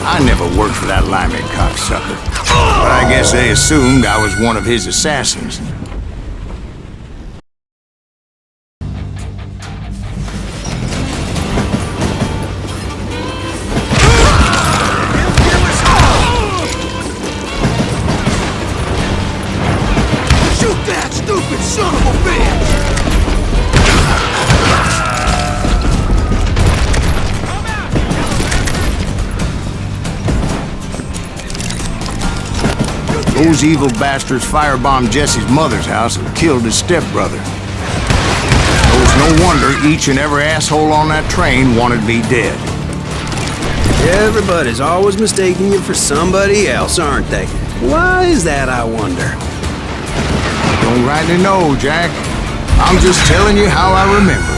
I never worked for that limey cocksucker. But I guess they assumed I was one of his assassins. Shoot that stupid son of a bitch! Those evil bastards firebombed Jesse's mother's house and killed his stepbrother. It was no wonder each and every asshole on that train wanted me dead. Everybody's always mistaking you for somebody else, aren't they? Why is that, I wonder? Don't rightly know, Jack. I'm just telling you how I remember it.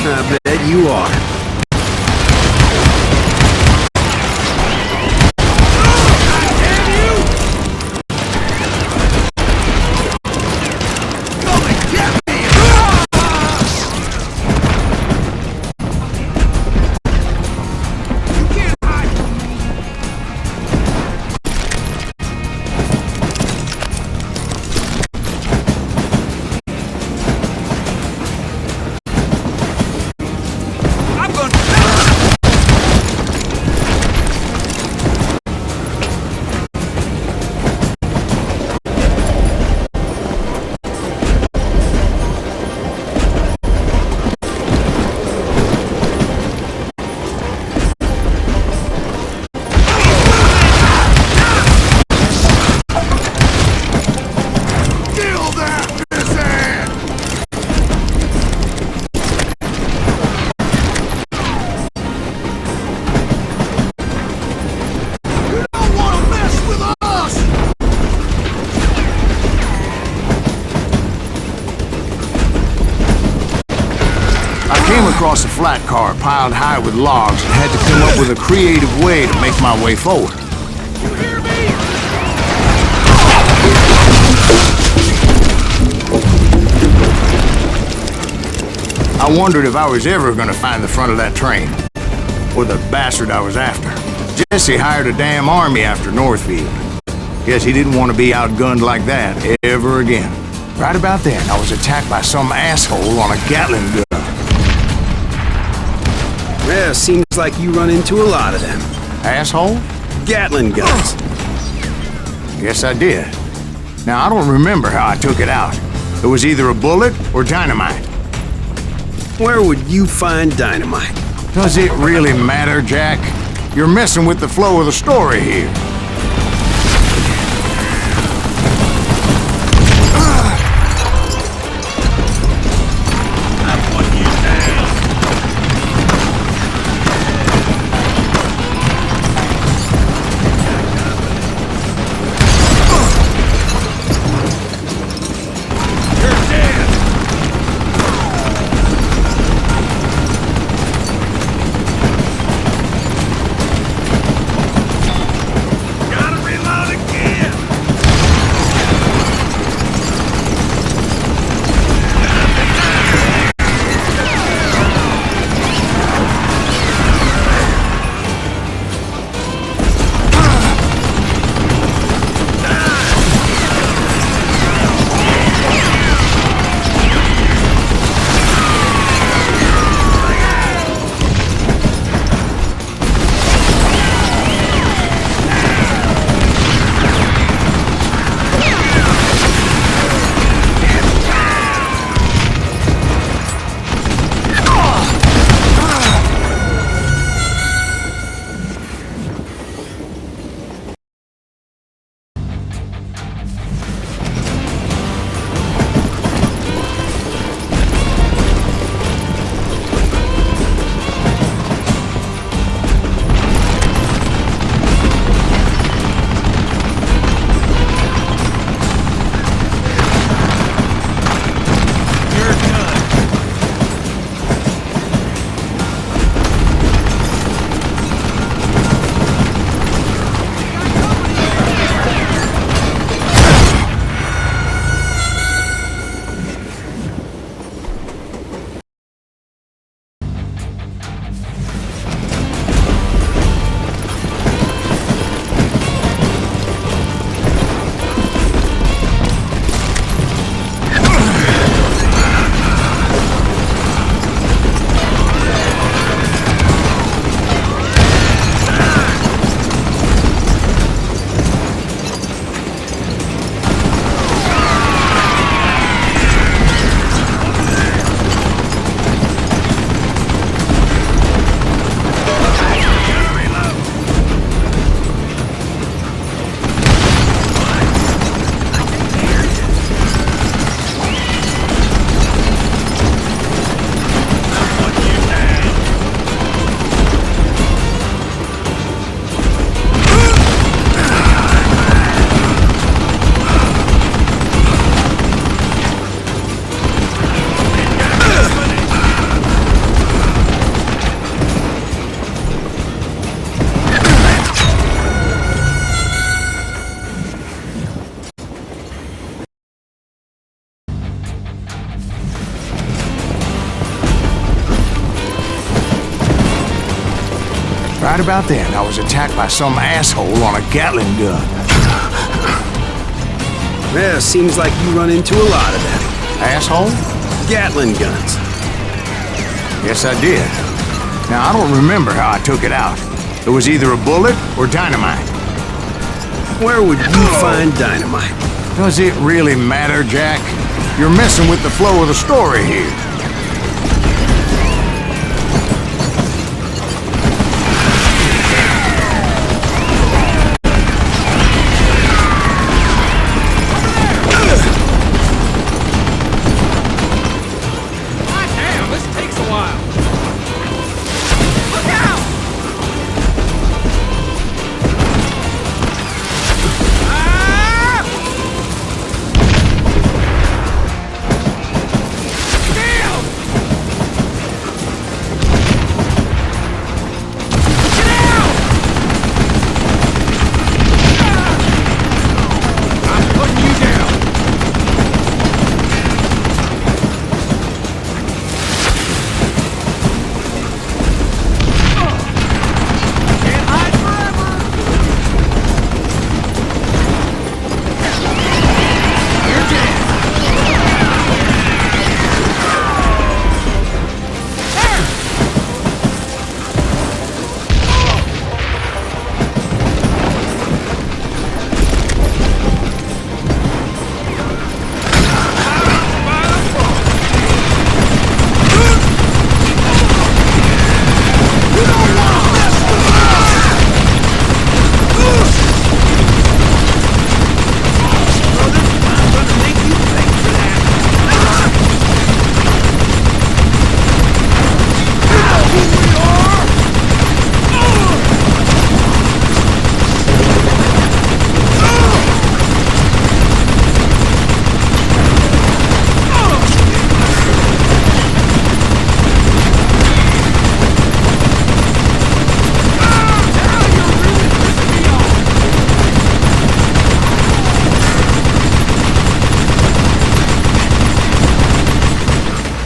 I bet you are. Across a flat car piled high with logs and had to come up with a creative way to make my way forward. You hear me? I wondered if I was ever going to find the front of that train, or the bastard I was after. Jesse hired a damn army after Northfield. Guess he didn't want to be outgunned like that ever again. Right about then, I was attacked by some asshole on a Gatling gun. Yeah, seems like you run into a lot of them. Asshole? Gatling guns. Yes, I did. Now, I don't remember how I took it out. It was either a bullet or dynamite. Where would you find dynamite? Does it really matter, Jack? You're messing with the flow of the story here. Right about then, I was attacked by some asshole on a Gatling gun. Yeah, seems like you run into a lot of them. Asshole? Gatling guns. Yes, I did. Now, I don't remember how I took it out. It was either a bullet or dynamite. Where would you find dynamite? Does it really matter, Jack? You're messing with the flow of the story here.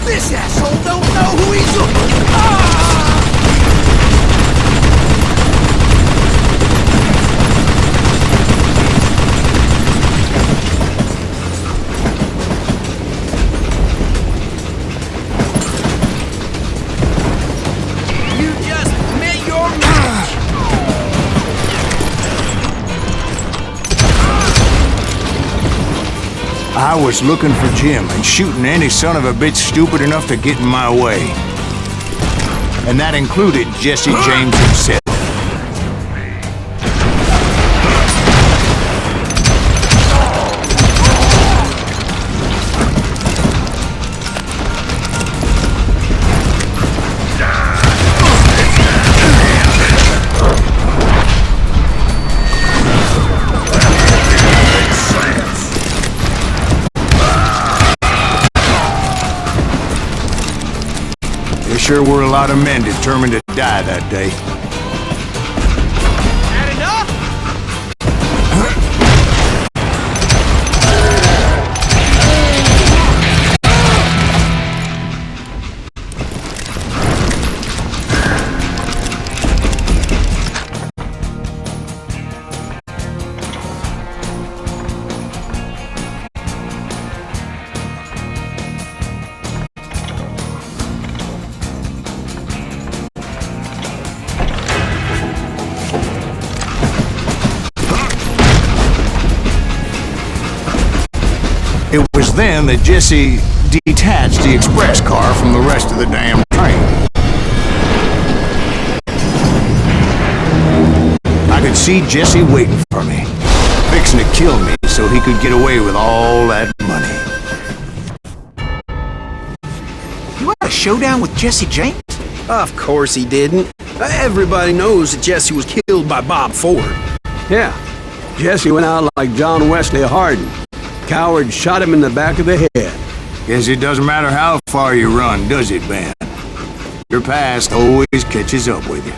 This asshole don't know who he's looking. You just met your match. I was looking for Jim and shooting any son of a bitch stupid enough to get in my way. And that included Jesse James himself. There sure were a lot of men determined to die that day. Had enough? It was then that Jesse detached the express car from the rest of the damn train. I could see Jesse waiting for me, fixing to kill me so he could get away with all that money. You had a showdown with Jesse James? Of course he didn't. Everybody knows that Jesse was killed by Bob Ford. Yeah, Jesse went out like John Wesley Hardin. Coward shot him in the back of the head. Guess it doesn't matter how far you run, does it, Ben? Your past always catches up with you.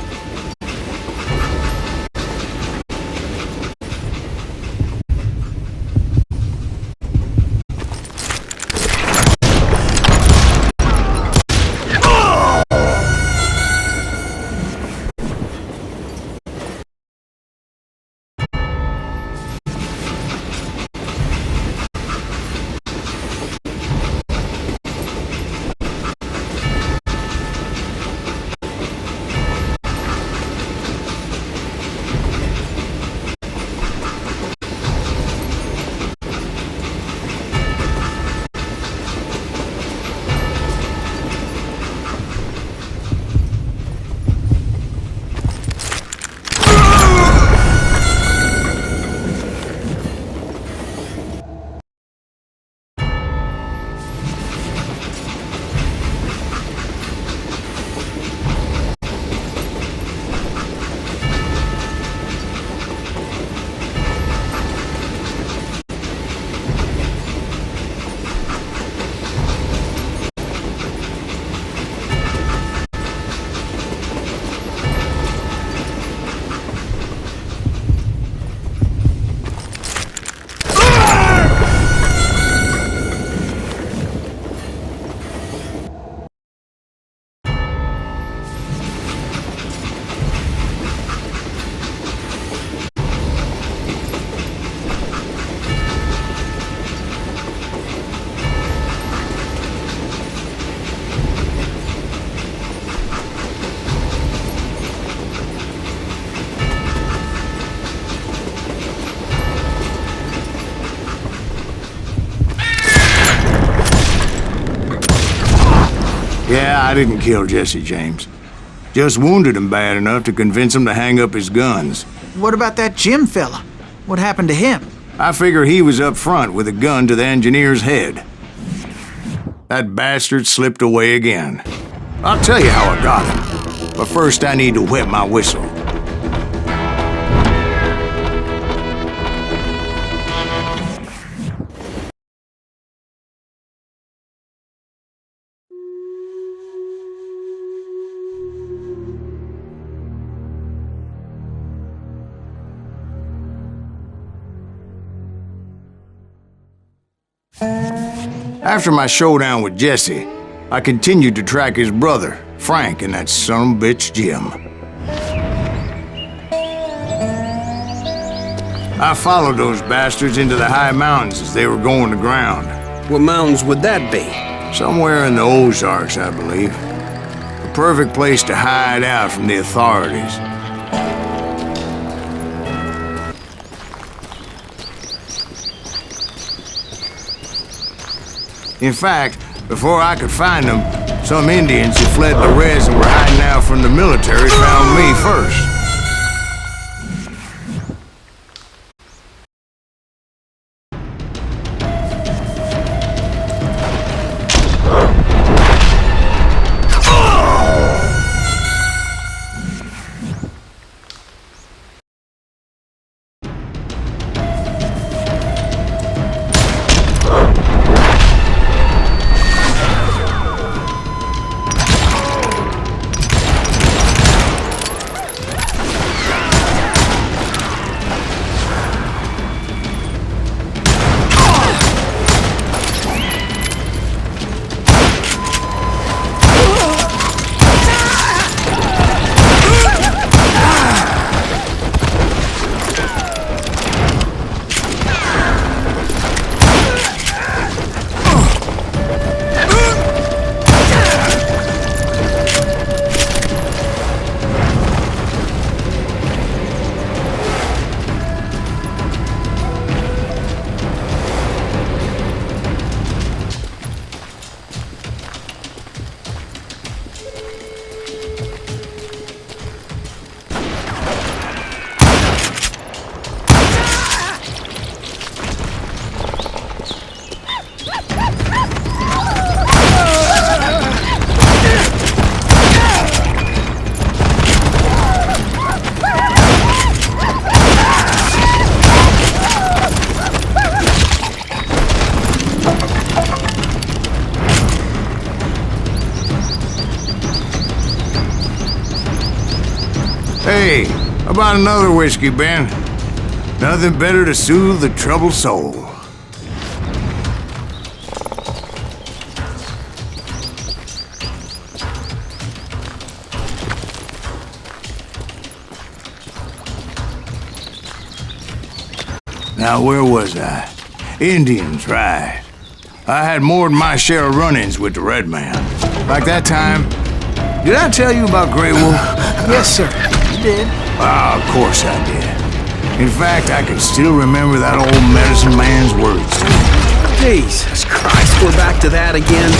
Yeah, I didn't kill Jesse James. Just wounded him bad enough to convince him to hang up his guns. What about that Jim fella? What happened to him? I figure he was up front with a gun to the engineer's head. That bastard slipped away again. I'll tell you how I got him. But first I need to wet my whistle. After my showdown with Jesse, I continued to track his brother, Frank, and that sumbitch Jim. I followed those bastards into the high mountains as they were going to ground. What mountains would that be? Somewhere in the Ozarks, I believe. The perfect place to hide out from the authorities. In fact, before I could find them, some Indians who fled Juarez and were hiding out from the military found me first. Hey, how about another whiskey, Ben? Nothing better to soothe the troubled soul. Now, where was I? Indians, right. I had more than my share of run-ins with the Red Man. Like that time. Did I tell you about Grey Wolf? Yes, sir. You did. Ah, of course I did. In fact, I can still remember that old medicine man's words. Jesus Christ, we're back to that again.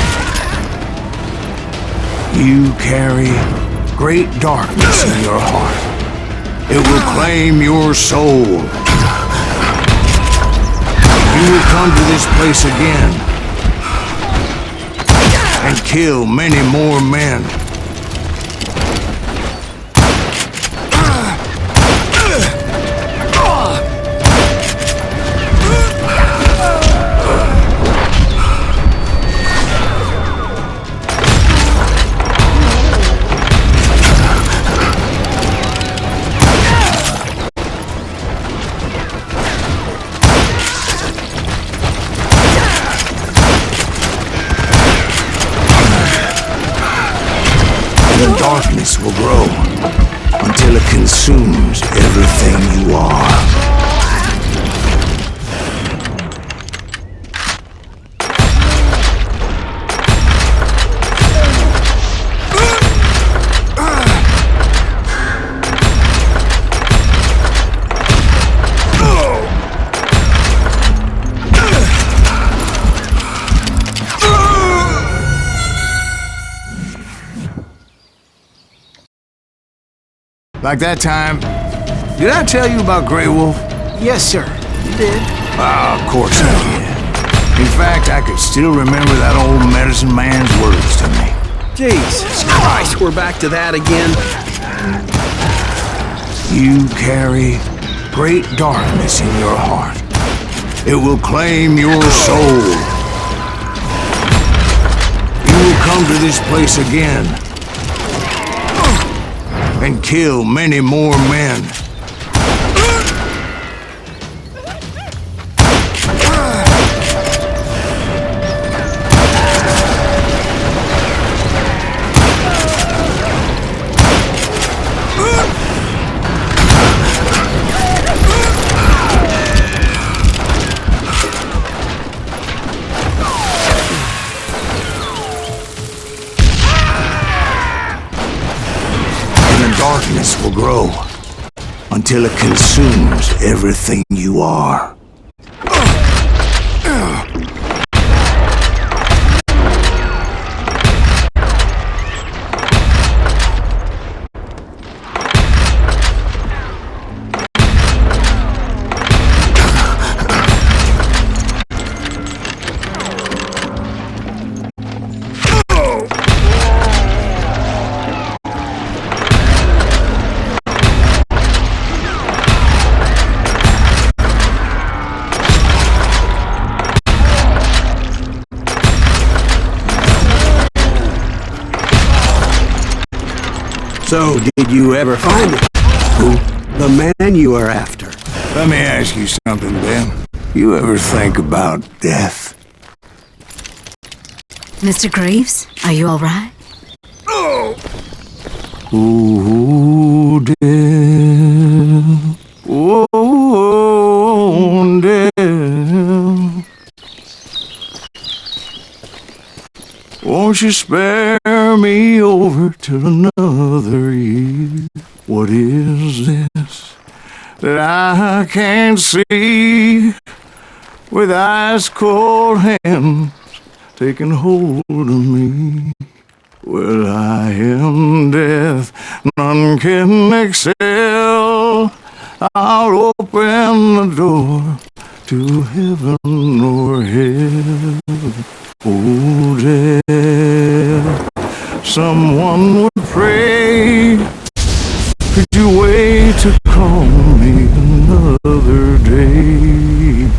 You carry great darkness in your heart. It will claim your soul. You will come to this place again and kill many more men. The darkness will grow until it consumes everything you are. Like that time... Did I tell you about Grey Wolf? Yes, sir. You did. Ah, of course I did. In fact, I could still remember that old medicine man's words to me. Jesus Christ, we're back to that again. You carry great darkness in your heart. It will claim your soul. You will come to this place again and kill many more men. Darkness will grow until it consumes everything you are. So, did you ever find it? Who? The man you were after. Let me ask you something, Ben. You ever think about death? Mr. Graves, are you all right? Ooh, death. Oh, death. Won't you spare me over till another year? What is this that I can't see with ice cold hands taking hold of me? Well, I am death, none can excel. I'll open the door to heaven or hell. Oh, death, someone would pray. Could you wait to call me another day?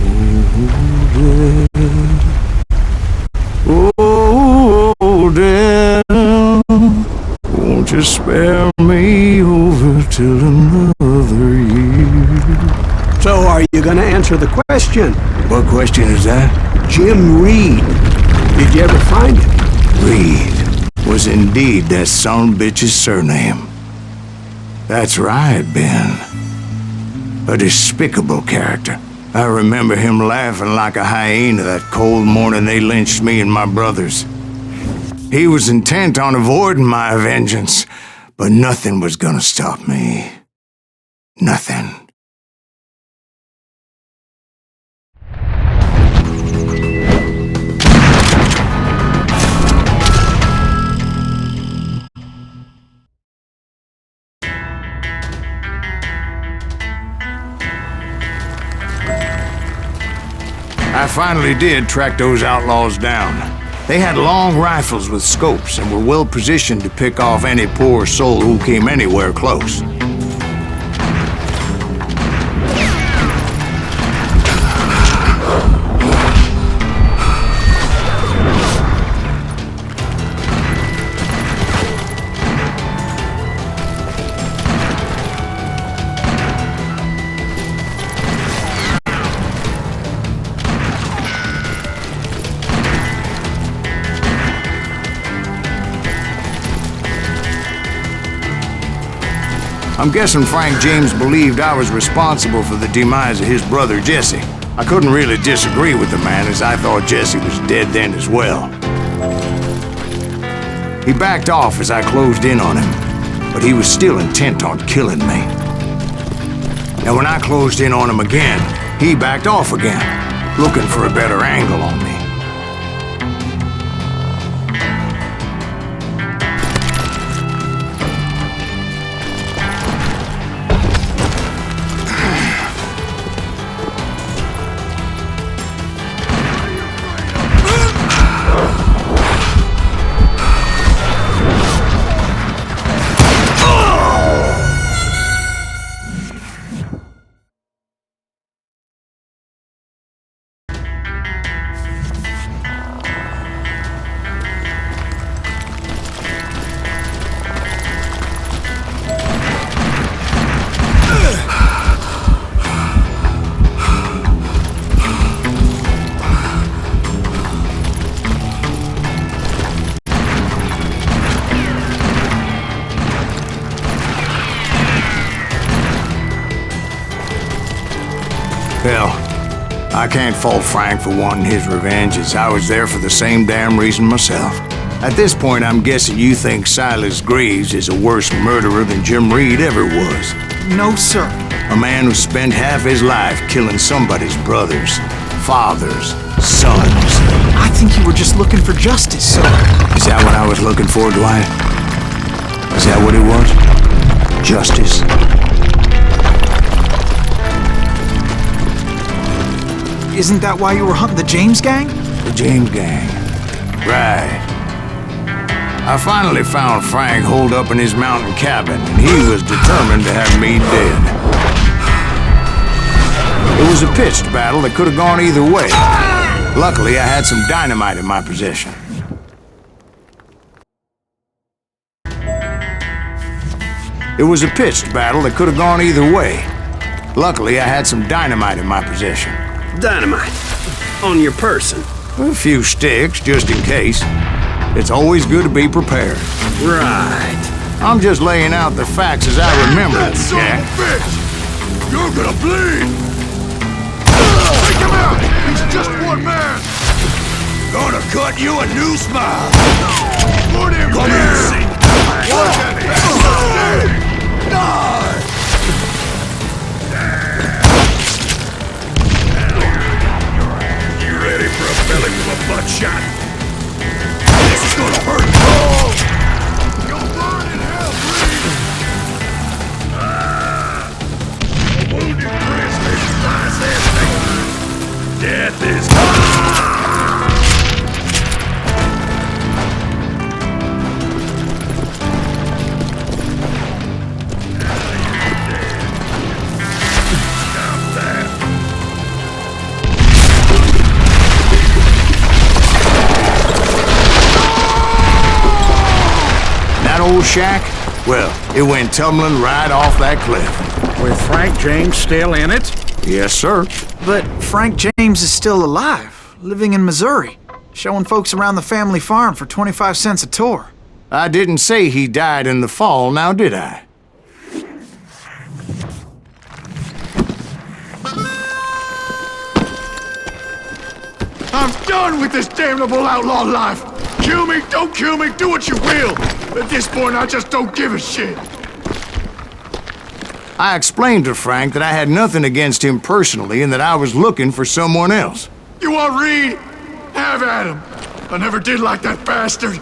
Oh, death. Oh, death, won't you spare me over till another year? So, are you gonna answer the question? What question is that? Jim Reed. Did you ever find him? Reed was indeed that son-bitch's surname. That's right, Ben. A despicable character. I remember him laughing like a hyena that cold morning they lynched me and my brothers. He was intent on avoiding my vengeance, but nothing was gonna stop me. Nothing. I finally did track those outlaws down. They had long rifles with scopes and were well positioned to pick off any poor soul who came anywhere close. I'm guessing Frank James believed I was responsible for the demise of his brother Jesse. I couldn't really disagree with the man, as I thought Jesse was dead then as well. He backed off as I closed in on him, but he was still intent on killing me. And when I closed in on him again, he backed off again, looking for a better angle on me. Hell, I can't fault Frank for wanting his revenge, as I was there for the same damn reason myself. At this point, I'm guessing you think Silas Greaves is a worse murderer than Jim Reed ever was. No, sir. A man who spent half his life killing somebody's brothers, fathers, sons. I think you were just looking for justice, sir. Is that what I was looking for, Dwight? Is that what it was? Justice? Isn't that why you were hunting the James gang? The James gang. Right. I finally found Frank holed up in his mountain cabin, and he was determined to have me dead. It was a pitched battle that could have gone either way. Luckily, I had some dynamite in my possession. It was a pitched battle that could have gone either way. Luckily, I had some dynamite in my possession. Dynamite. On your person. A few sticks, just in case. It's always good to be prepared. Right. I'm just laying out the facts as I remember them, That son Jack. of a bitch! You're gonna bleed! Take him out! He's just one man! Gonna cut you a new smile! Put him down! Look at him! Die! You ready for a belly full of butt shot? This is gonna hurt! You'll burn in hell, please! A wounded prisoner flies that thing. Death is... That old shack? Well, it went tumbling right off that cliff. With Frank James still in it? Yes, sir. But Frank James is still alive, living in Missouri, showing folks around the family farm for 25 cents a tour. I didn't say he died in the fall, now did I? I'm done with this damnable outlaw life! Kill me, don't kill me, do what you will! At this point, I just don't give a shit! I explained to Frank that I had nothing against him personally and that I was looking for someone else. You want Reed? Have at him! I never did like that bastard!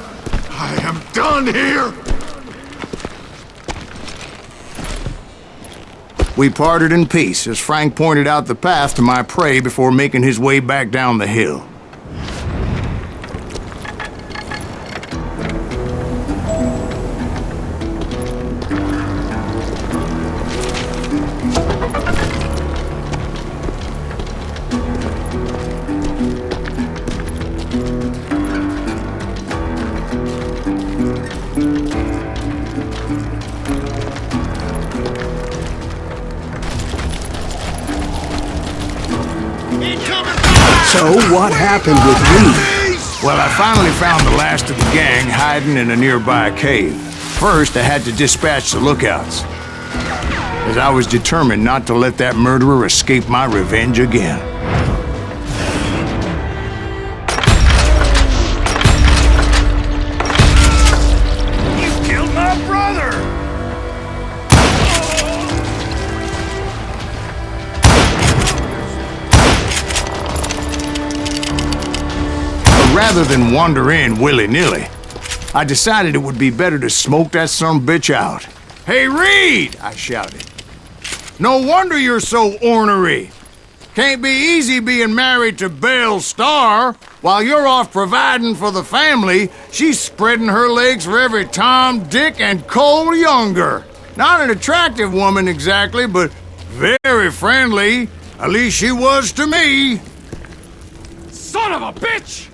I am done here! We parted in peace as Frank pointed out the path to my prey before making his way back down the hill. So what happened with Reed? Well, I finally found the last of the gang hiding in a nearby cave. First, I had to dispatch the lookouts, as I was determined not to let that murderer escape my revenge again. You killed my brother! Rather than wander in willy-nilly, I decided it would be better to smoke that sumbitch out. "Hey, Reed!" I shouted. "No wonder you're so ornery. Can't be easy being married to Belle Starr. While you're off providing for the family, she's spreading her legs for every Tom, Dick, and Cole Younger. Not an attractive woman exactly, but very friendly. At least she was to me." Son of a bitch!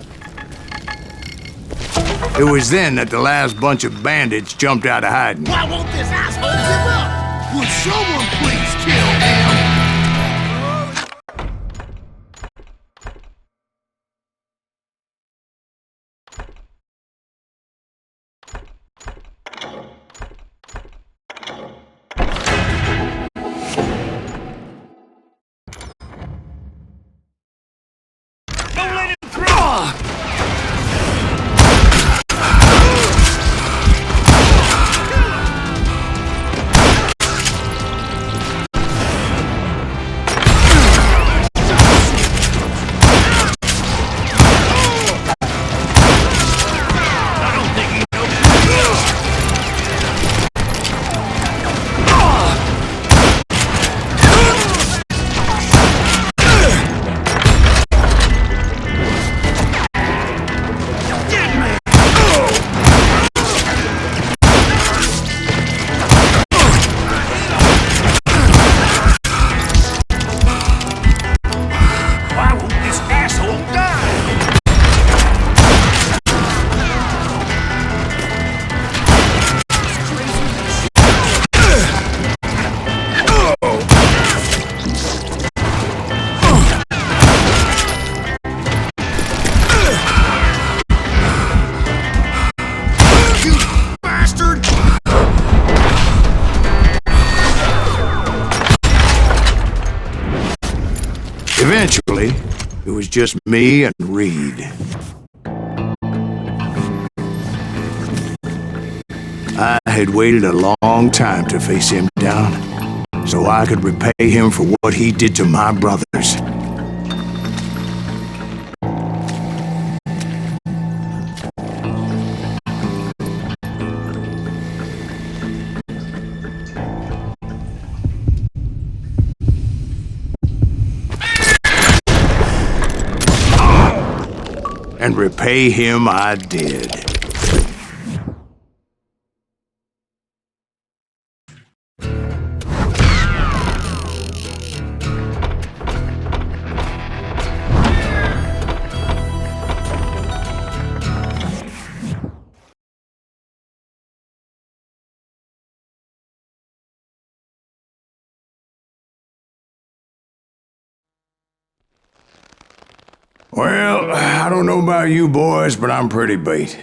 It was then that the last bunch of bandits jumped out of hiding. Why won't this asshole give up? Would someone please kill him? Eventually, it was just me and Reed. I had waited a long time to face him down, so I could repay him for what he did to my brothers. And repay him I did. Well, I don't know about you boys, but I'm pretty beat.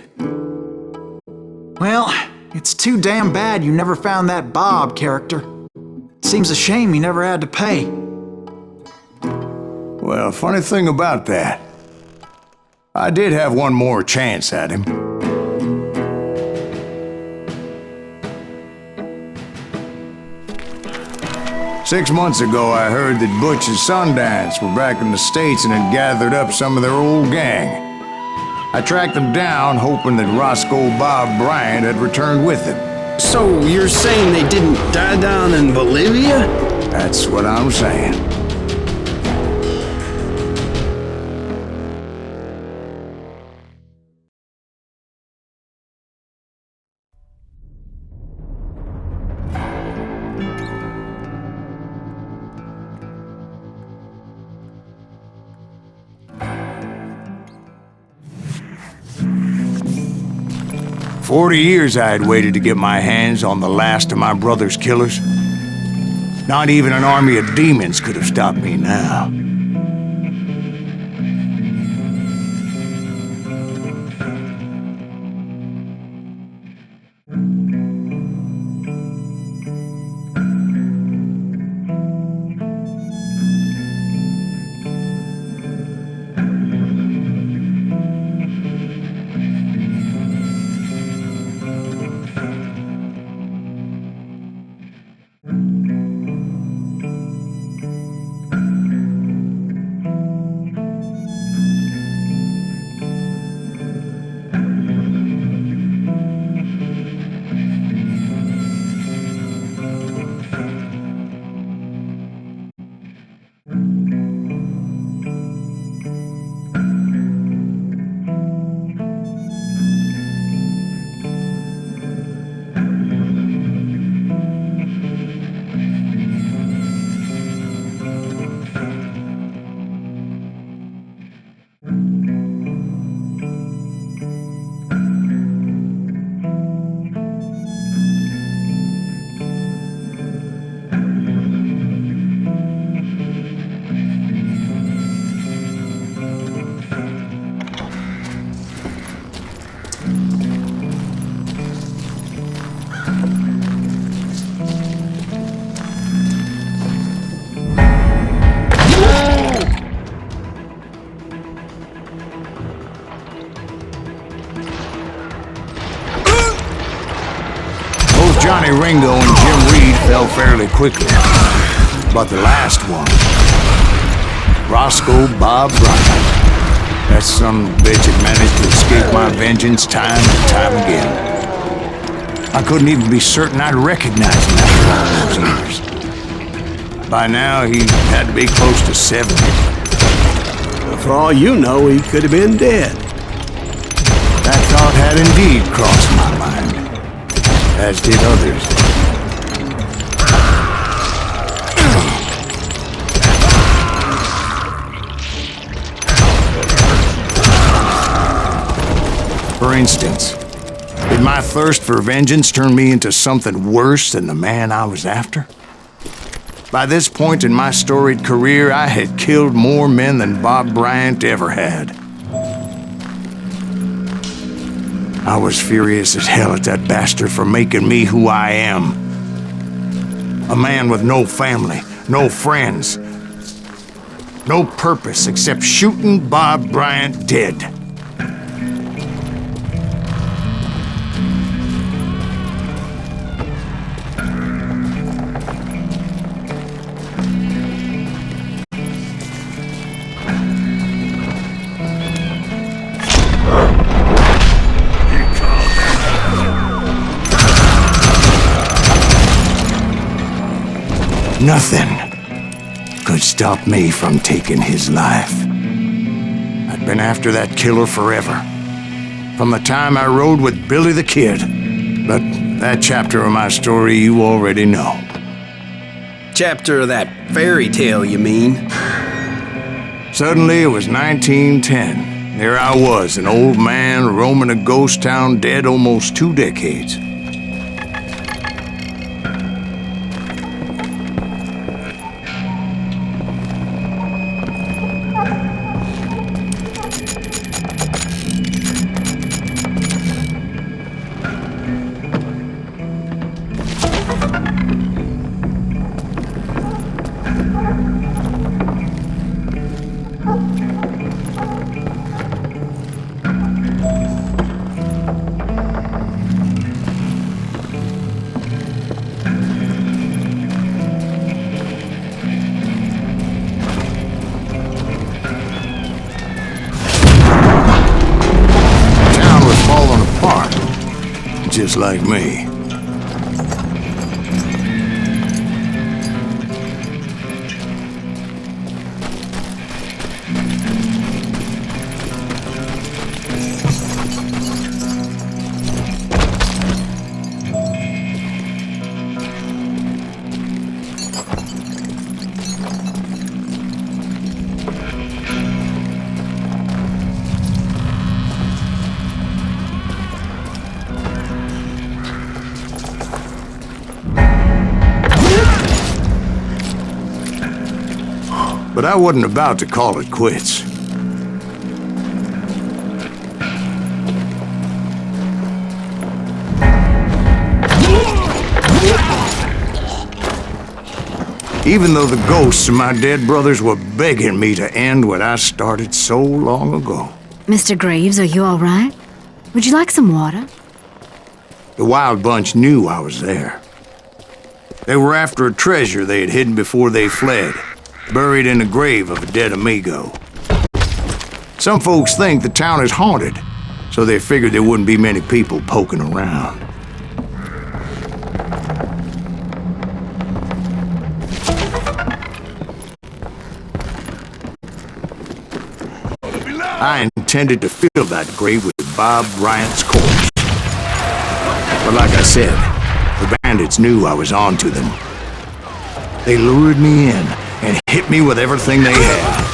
Well, it's too damn bad you never found that Bob character. Seems a shame he never had to pay. Well, funny thing about that, I did have one more chance at him. Six months ago, I heard that Butch and Sundance were back in the States and had gathered up some of their old gang. I tracked them down, hoping that Roscoe Bob Bryant had returned with them. So you're saying they didn't die down in Bolivia? That's what I'm saying. "40 years I had waited to get my hands on the last of my brother's killers. Not even an army of demons could have stopped me now. Johnny Ringo and Jim Reed fell fairly quickly. But the last one, Roscoe Bob Bryant, that son of a bitch had managed to escape my vengeance time and time again. I couldn't even be certain I'd recognize him after all those years. By now, he had to be close to 70. For all you know, he could have been dead. That thought had indeed crossed my mind, as did others. For instance, did my thirst for vengeance turn me into something worse than the man I was after? By this point in my storied career, I had killed more men than Bob Bryant ever had. I was furious as hell at that bastard for making me who I am. A man with no family, no friends. No purpose except shooting Bob Bryant dead. Nothing could stop me from taking his life. I'd been after that killer forever. From the time I rode with Billy the Kid. But that chapter of my story you already know. Chapter of that fairy tale, you mean? Suddenly it was 1910. There I was, an old man roaming a ghost town dead almost 2 decades. Just like me. But I wasn't about to call it quits. Even though the ghosts of my dead brothers were begging me to end what I started so long ago. Mr. Graves, are you all right? Would you like some water? The Wild Bunch knew I was there. They were after a treasure they had hidden before they fled, buried in the grave of a dead amigo. Some folks think the town is haunted, so they figured there wouldn't be many people poking around. I intended to fill that grave with Bob Bryant's corpse. But like I said, the bandits knew I was on to them. They lured me in and hit me with everything they had.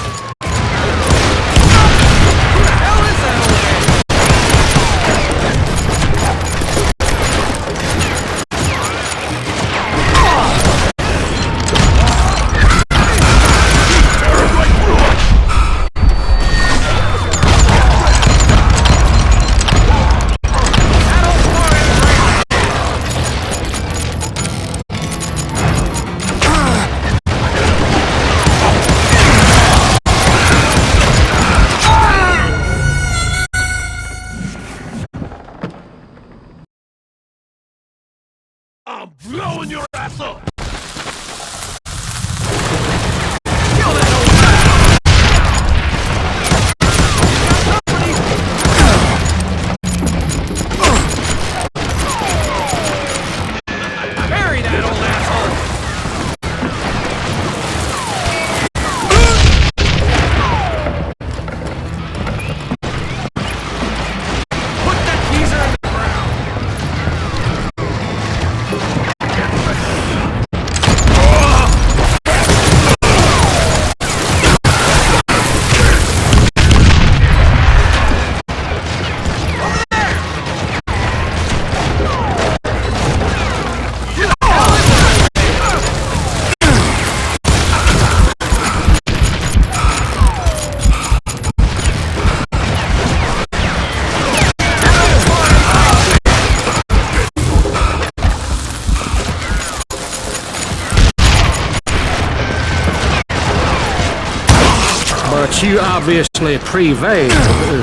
But you obviously prevailed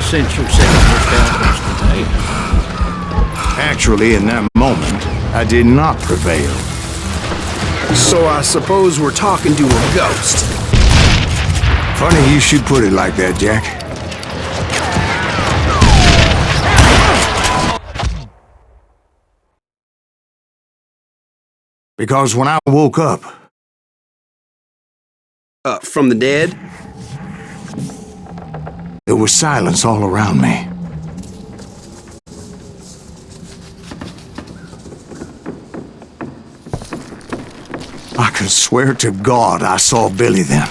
since you said your captain's today. Actually, in that moment, I did not prevail. So I suppose we're talking to a ghost. Funny you should put it like that, Jack. Because when I woke up... From the dead? There was silence all around me. I could swear to God I saw Billy then.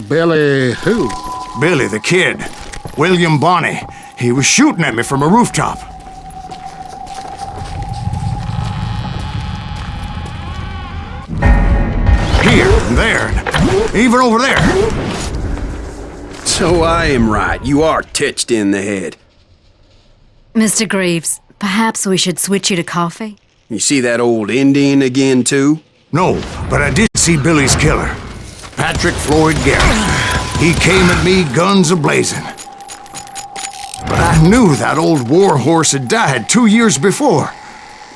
Billy who? Billy, the kid. William Bonney. He was shooting at me from a rooftop. Here and there, and even over there. So I am right. You are titched in the head. Mr. Greaves, perhaps we should switch you to coffee? You see that old Indian again, too? No, but I did see Billy's killer. Patrick Floyd Garrett. He came at me, guns a-blazing. But I knew that old war horse had died 2 years before.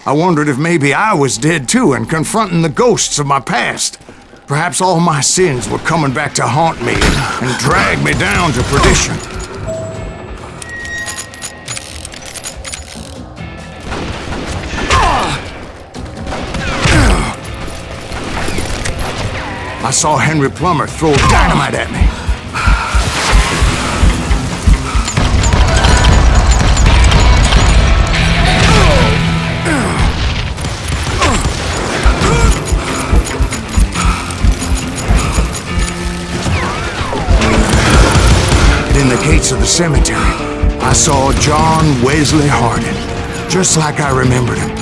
I wondered if maybe I was dead too and confronting the ghosts of my past. Perhaps all my sins were coming back to haunt me and drag me down to perdition. I saw Henry Plummer throw dynamite at me. In the gates of the cemetery, I saw John Wesley Hardin, just like I remembered him.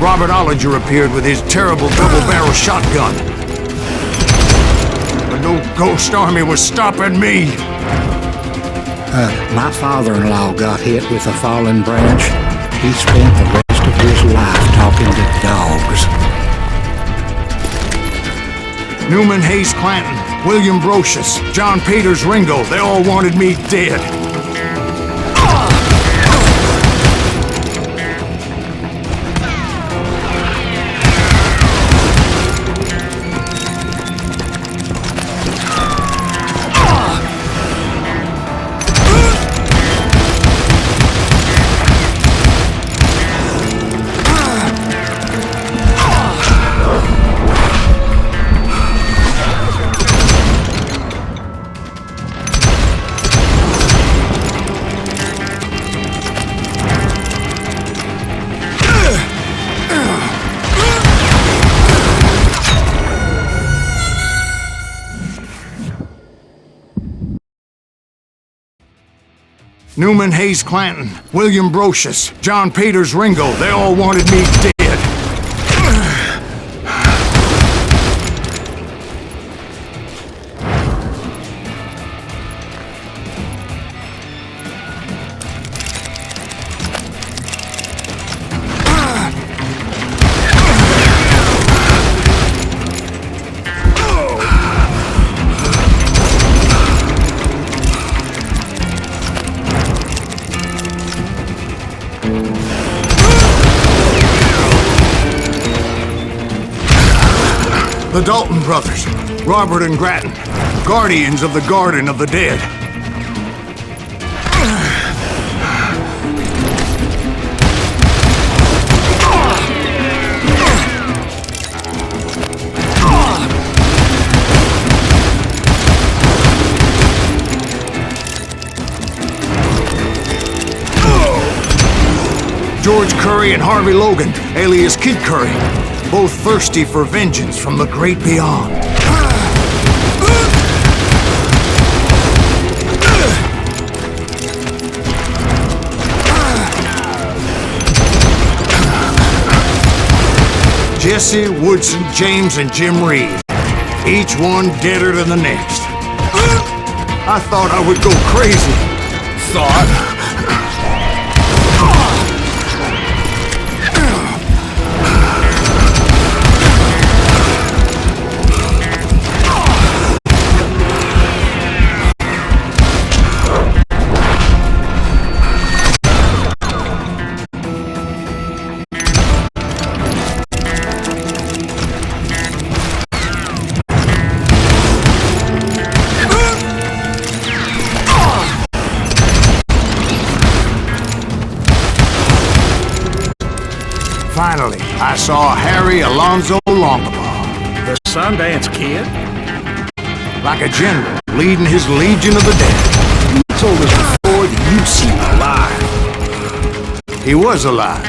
Robert Ollinger appeared with his terrible double-barrel shotgun. But no ghost army was stopping me. My father-in-law got hit with a fallen branch. He spent the rest of his life talking to dogs. Newman Hayes Clanton, William Brocious, John Peters Ringo, they all wanted me dead. Newman Hayes Clanton, William Brocious, John Peters Ringo, they all wanted me dead. The Dalton brothers, Robert and Grattan, guardians of the Garden of the Dead. George Curry and Harvey Logan, alias Kid Curry, both thirsty for vengeance from the great beyond. Jesse, Woodson, James, and Jim Reed, each one deader than the next. I thought I would go crazy. Thought? Finally, I saw Harry Alonzo Longabaugh. The Sundance Kid? Like a general leading his legion of the dead. You told us before that you seem alive. He was alive.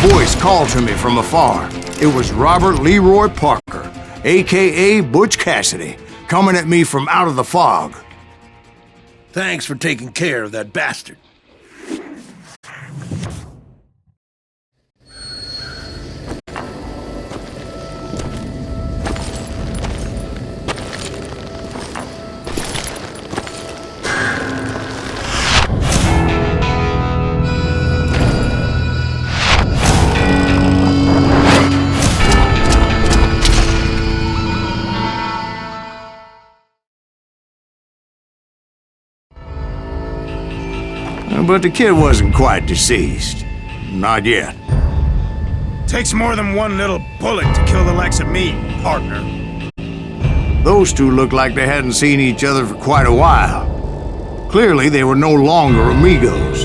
Voice called to me from afar. It was Robert Leroy Parker, a.k.a. Butch Cassidy, coming at me from out of the fog. Thanks for taking care of that bastard. But the kid wasn't quite deceased. Not yet. Takes more than one little bullet to kill the likes of me, partner. Those two looked like they hadn't seen each other for quite a while. Clearly, they were no longer amigos.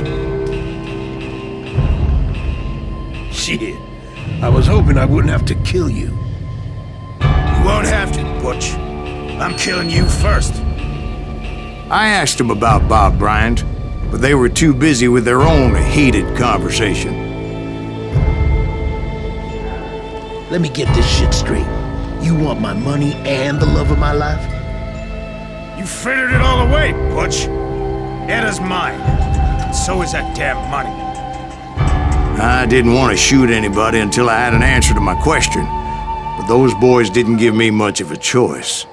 Shit. I was hoping I wouldn't have to kill you. You won't have to, Butch. I'm killing you first. I asked them about Bob Bryant, but they were too busy with their own heated conversation. Let me get this shit straight. You want my money and the love of my life? You frittered it all away, Butch. Eda's mine. And so is that damn money. I didn't want to shoot anybody until I had an answer to my question, but those boys didn't give me much of a choice.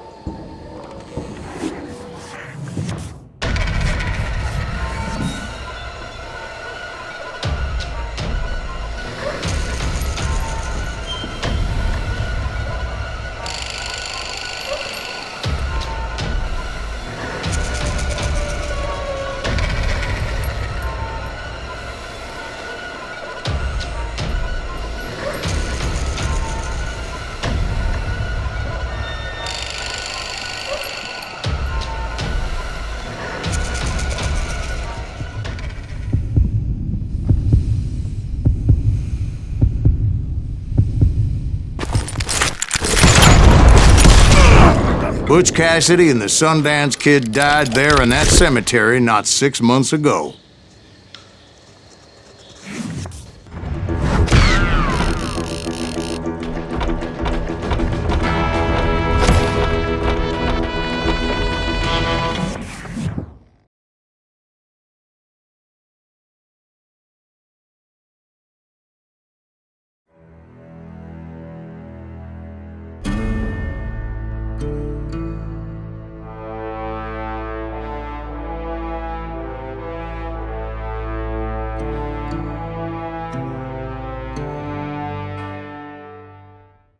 Butch Cassidy and the Sundance Kid died there in that cemetery not 6 months ago.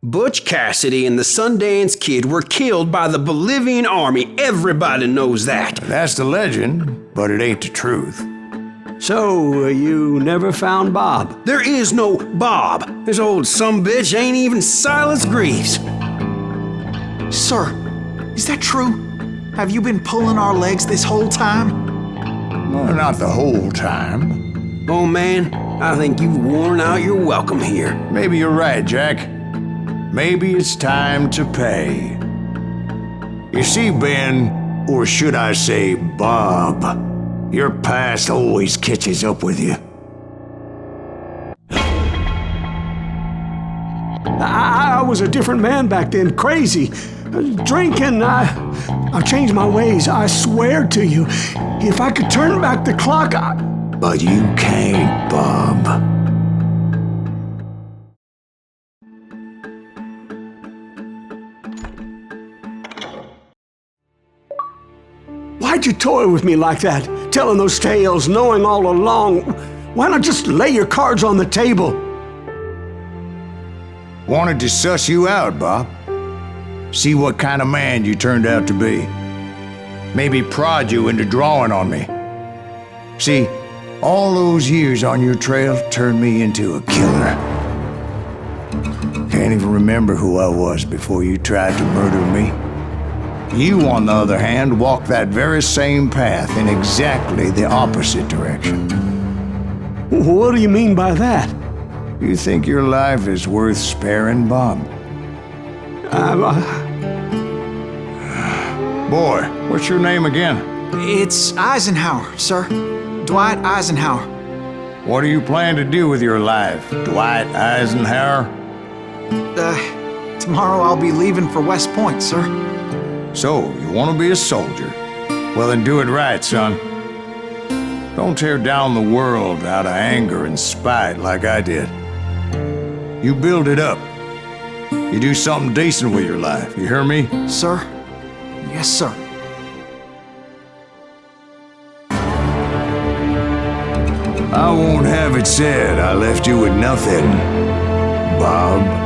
Butch Cassidy and the Sundance Kid were killed by the Bolivian army. Everybody knows that. That's the legend, but it ain't the truth. So, you never found Bob? There is no Bob. This old sumbitch ain't even Silas Greaves. Sir, is that true? Have you been pulling our legs this whole time? Well, not the whole time. Oh man, I think you've worn out your welcome here. Maybe you're right, Jack. Maybe it's time to pay. You see, Ben, or should I say Bob, your past always catches up with you. I was a different man back then, crazy. Drinking, I've changed my ways, I swear to you. If I could turn back the clock, But you can't, Bob. Why'd you toy with me like that? Telling those tales, knowing all along. Why not just lay your cards on the table? Wanted to suss you out, Bob. See what kind of man you turned out to be. Maybe prod you into drawing on me. See, all those years on your trail turned me into a killer. Can't even remember who I was before you tried to murder me. You, on the other hand, walked that very same path in exactly the opposite direction. What do you mean by that? You think your life is worth sparing, Bob? Boy, what's your name again? It's Eisenhower, sir. Dwight Eisenhower. What do you plan to do with your life, Dwight Eisenhower? Tomorrow I'll be leaving for West Point, sir. So, you want to be a soldier? Well, then do it right, son. Don't tear down the world out of anger and spite like I did. You build it up. You do something decent with your life, you hear me? Sir? Yes, sir. I won't have it said I left you with nothing, Bob.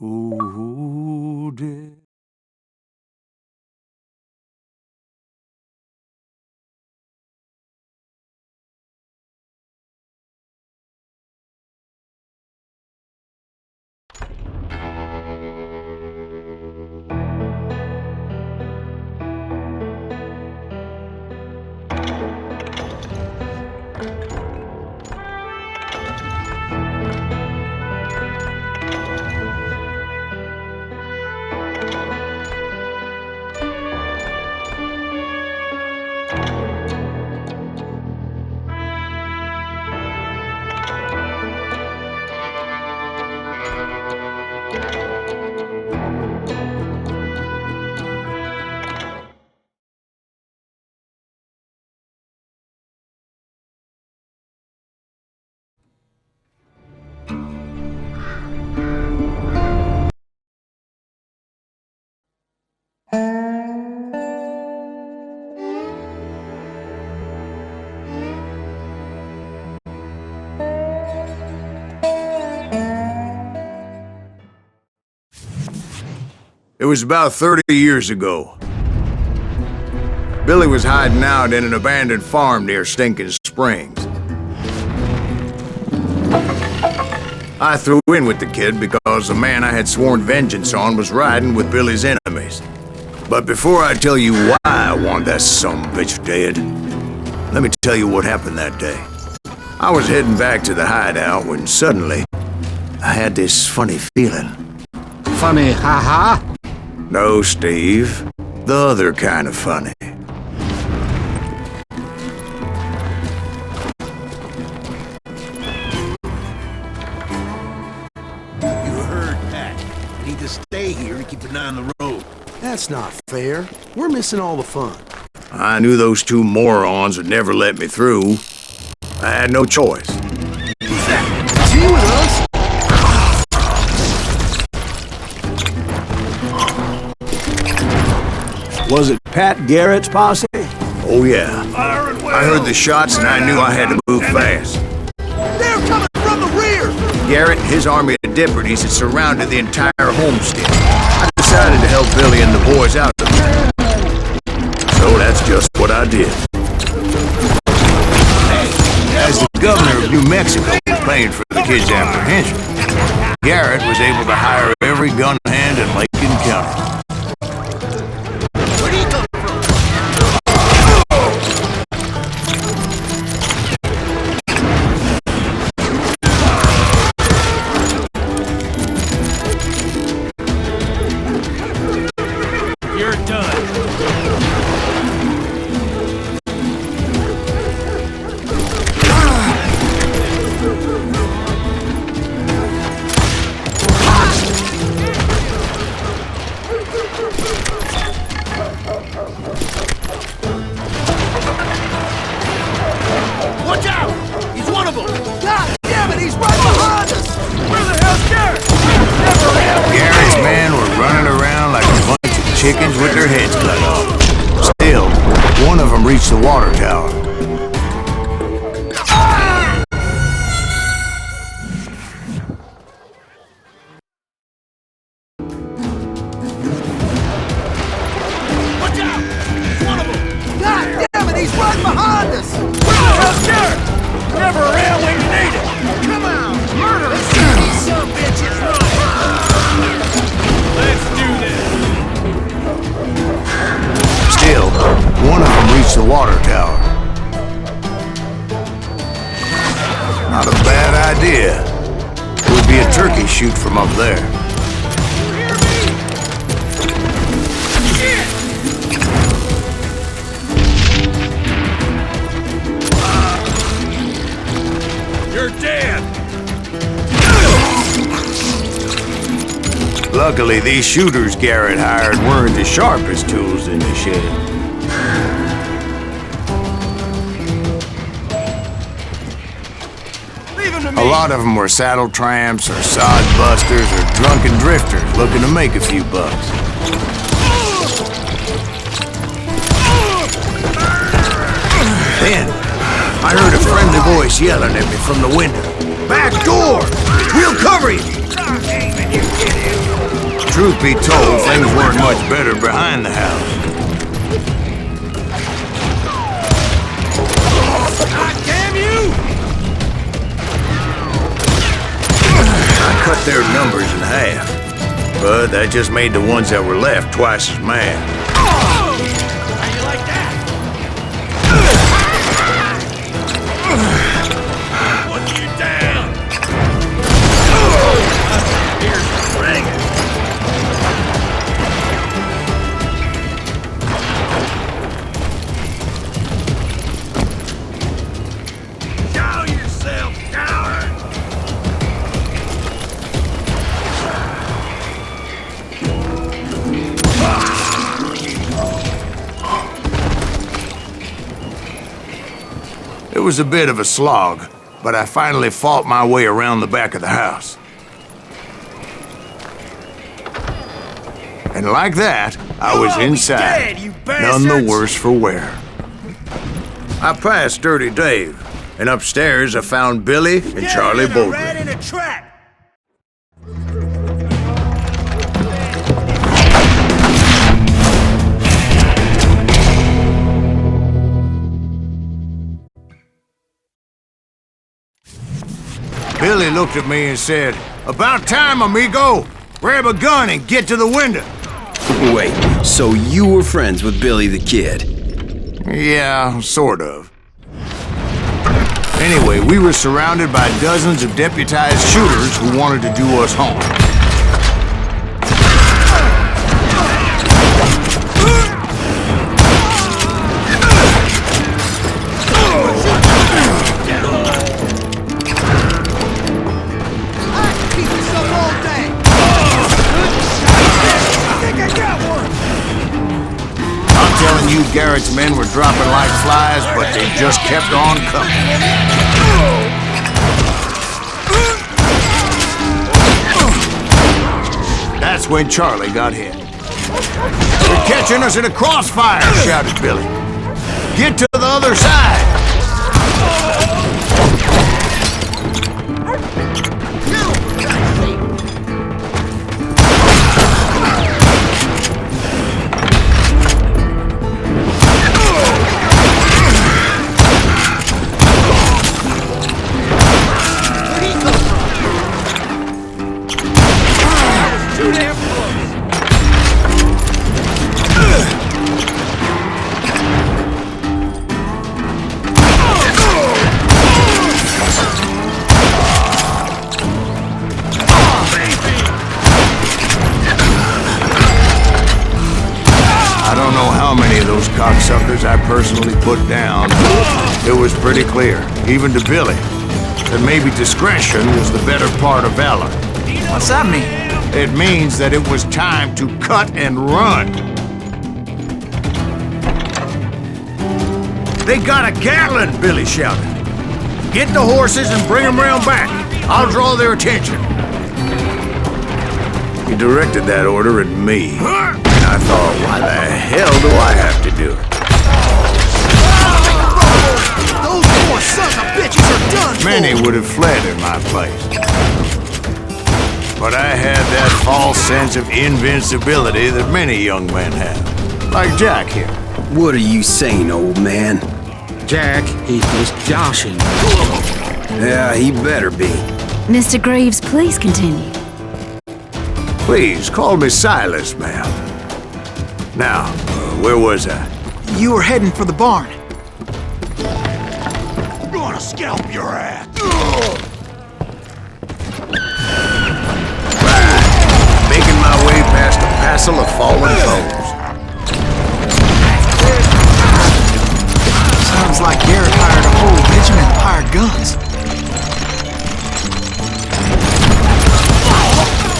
Ooh, dear. It was about 30 years ago. Billy was hiding out in an abandoned farm near Stinking Springs. I threw in with the kid because the man I had sworn vengeance on was riding with Billy's enemies. But before I tell you why I want that sumbitch dead, let me tell you what happened that day. I was heading back to the hideout when suddenly I had this funny feeling. Funny, ha-ha? No, Steve. The other kind of funny. You heard Pat. I need to stay here to keep an eye on the road. That's not fair. We're missing all the fun. I knew those two morons would never let me through. I had no choice. Who's that? Is he with us? Was it Pat Garrett's posse? Oh yeah. I heard the shots and I knew I had to move fast. They're coming from the rear! Garrett and his army of deputies had surrounded the entire homestead. I decided to help Billy and the boys out of there. So that's just what I did. As the governor of New Mexico was paying for the kids' apprehension, Garrett was able to hire every gun hand in Lincoln County. Where'd he come from? You're done. Watch out! He's one of them! God damn it, he's right behind us! Where the hell's Garrett? Garrett's men were running around like a bunch of chickens with their heads cut off. Still, one of them reached the water tower. Watch out! He's one of them! God damn it, he's right behind us! Where the hell's Garrett? Never around when you need it! Come on! Murder! Let's see these some bitches run! up there. You're dead! Luckily, these shooters Garrett hired weren't the sharpest tools in the shed. A lot of them were saddle tramps or sod busters or drunken drifters looking to make a few bucks. Then, I heard a friendly voice yelling at me from the window. "Back door! We'll cover you!" Truth be told, things weren't much better behind the house. Damn you! I cut their numbers in half, but that just made the ones that were left twice as mad. How you like that? Put you down! Here's the ring. Show yourself, coward! It was a bit of a slog, but I finally fought my way around the back of the house. And like that, I was inside, none the worse for wear. I passed Dirty Dave, and upstairs I found Billy and Charlie Bowden. In a trap! Billy looked at me and said, "About time, amigo! Grab a gun and get to the window." Wait, so you were friends with Billy the Kid? Yeah, sort of. Anyway, we were surrounded by dozens of deputized shooters who wanted to do us harm. Telling you Garrett's men were dropping like flies, but they just kept on coming. That's when Charlie got hit. "They're catching us in a crossfire," shouted Billy. "Get to the other side!" Cocksuckers I personally put down. It was pretty clear, even to Billy, that maybe discretion was the better part of valor. What's that mean? It means that it was time to cut and run. "They got a Gatling!" Billy shouted. "Get the horses and bring them round back. I'll draw their attention." He directed that order at me. I thought, why the hell do I have to do it? Those poor sons of bitches are done! Many would have fled in my place. But I had that false sense of invincibility that many young men have. Like Jack here. What are you saying, old man? Jack, he's just joshing. Yeah, he better be. Mr. Greaves, please continue. Please, call me Silas, ma'am. Now, where was I? You were heading for the barn. I'm gonna scalp your ass! Back castle of fallen foes. Sounds like Garrett hired a whole regiment of hired guns.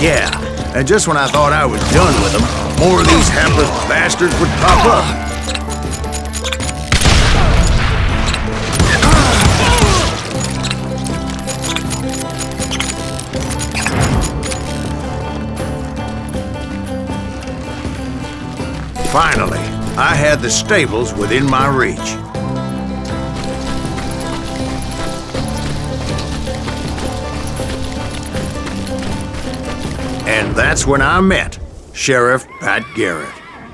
Yeah, and just when I thought I was done with them, more of these hapless bastards would pop up. Finally, I had the stables within my reach. And that's when I met Sheriff Pat Garrett.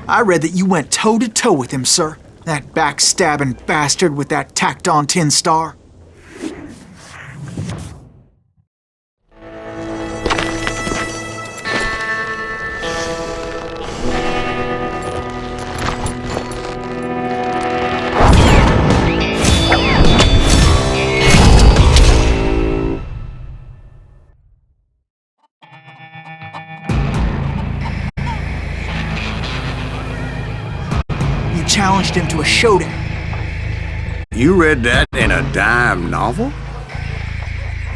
I read that you went toe-to-toe with him, sir. That backstabbing bastard with that tacked-on tin star. Challenged him to a showdown. You read that in a dime novel?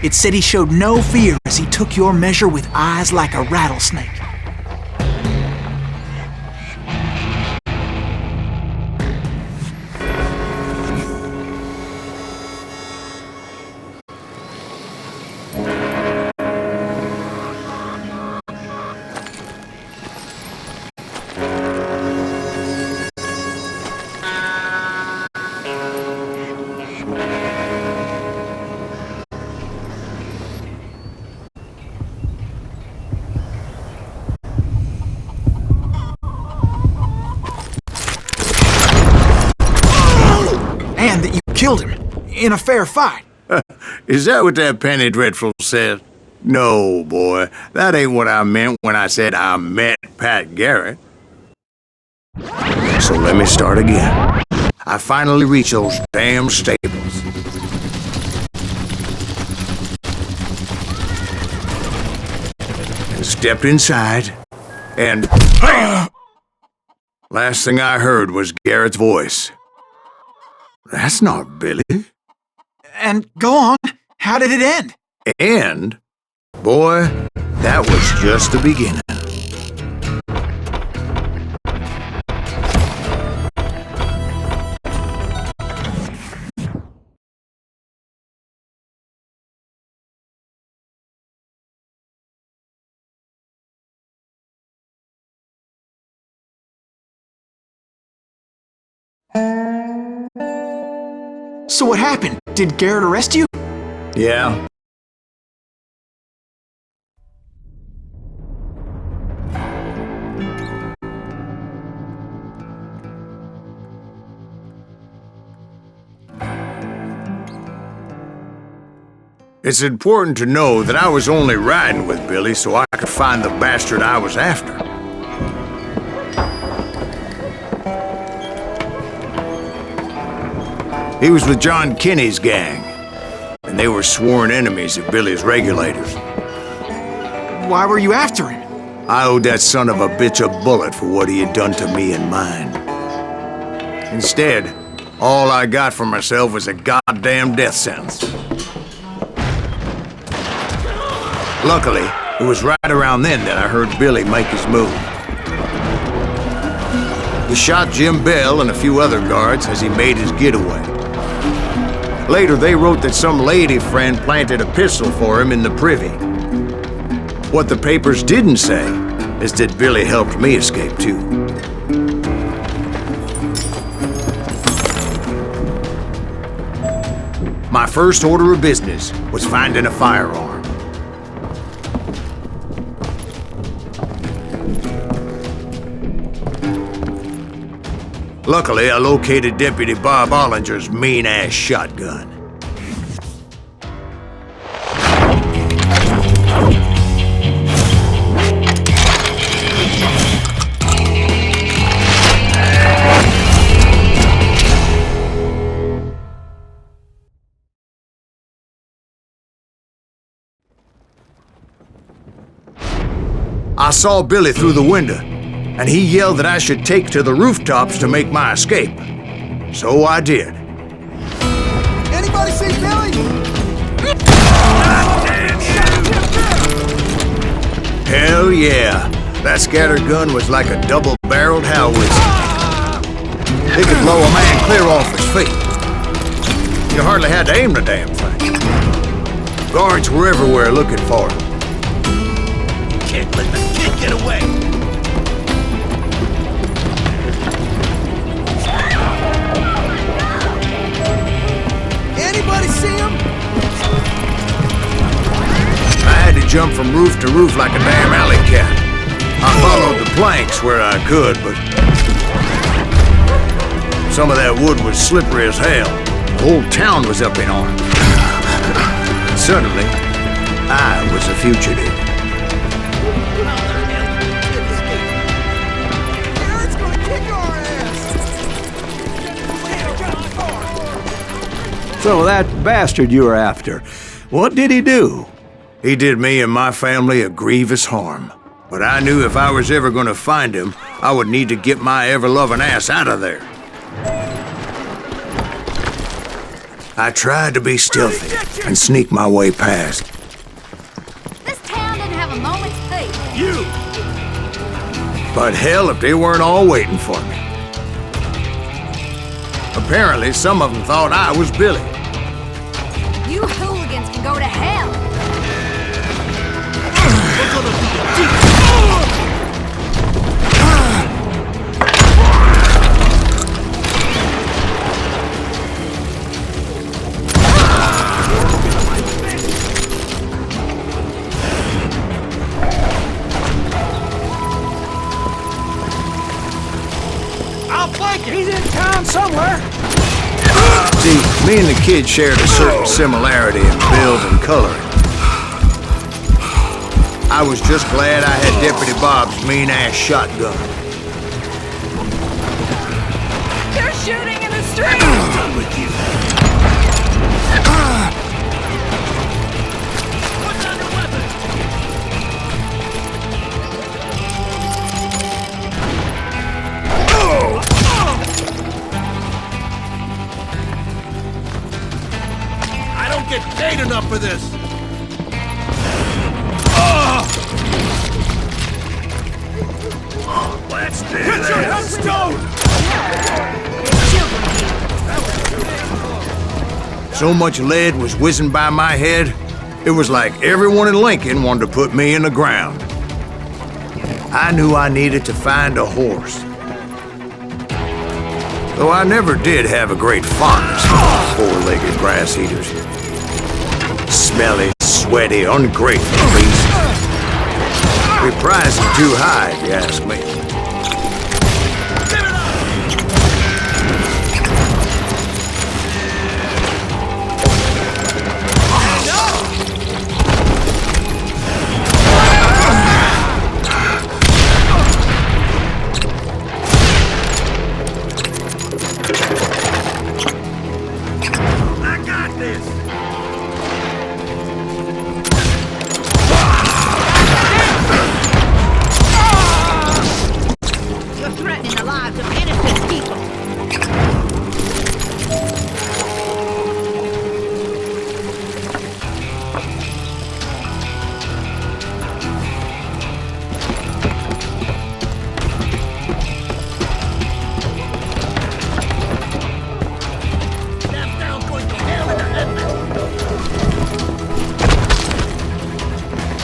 It said he showed no fear as he took your measure with eyes like a rattlesnake. And that you killed him in a fair fight. Is that what that penny dreadful said? No, boy, that ain't what I meant when I said I met Pat Garrett. So let me start again. I finally reached those damn stables. And stepped inside, and last thing I heard was Garrett's voice. That's not Billy. And go on, how did it end? And, boy, that was just the beginning. So what happened? Did Garrett arrest you? Yeah. It's important to know that I was only riding with Billy so I could find the bastard I was after. He was with John Kinney's gang, and they were sworn enemies of Billy's regulators. Why were you after him? I owed that son of a bitch a bullet for what he had done to me and mine. Instead, all I got for myself was a goddamn death sentence. Luckily, it was right around then that I heard Billy make his move. He shot Jim Bell and a few other guards as he made his getaway. Later, they wrote that some lady friend planted a pistol for him in the privy. What the papers didn't say is that Billy helped me escape, too. My first order of business was finding a firearm. Luckily, I located Deputy Bob Ollinger's mean-ass shotgun. I saw Billy through the window. and he yelled that I should take to the rooftops to make my escape. So I did. Anybody see Billy? Hell yeah. That scattergun was like a double-barreled howitzer. It could blow a man clear off his feet. You hardly had to aim the damn thing. Guards were everywhere looking for him. Can't let the kid get away. Anybody see him? I had to jump from roof to roof like a damn alley cat. I followed the planks where I could, but some of that wood was slippery as hell. The whole town was up in arms. Suddenly, I was a fugitive. Garrett's gonna kick our ass! So that bastard you were after, what did he do? He did me and my family a grievous harm. But I knew if I was ever gonna find him, I would need to get my ever-loving ass out of there. I tried to be stealthy and sneak my way past. This town didn't have a moment's peace. You! But hell, if they weren't all waiting for me. Apparently, some of them thought I was Billy. You hooligans can go to hell. He's in town somewhere. See, me and the kid shared a certain similarity in build and coloring. I was just glad I had Deputy Bob's mean-ass shotgun. They're shooting in the street. I don't get paid enough for this! Let's do this! Get your headstone! So much lead was whizzing by my head, it was like everyone in Lincoln wanted to put me in the ground. I knew I needed to find a horse. Though I never did have a great fondness for four-legged grass eaters. Smelly, sweaty, ungrateful beasts. We prize them too high, if you ask me.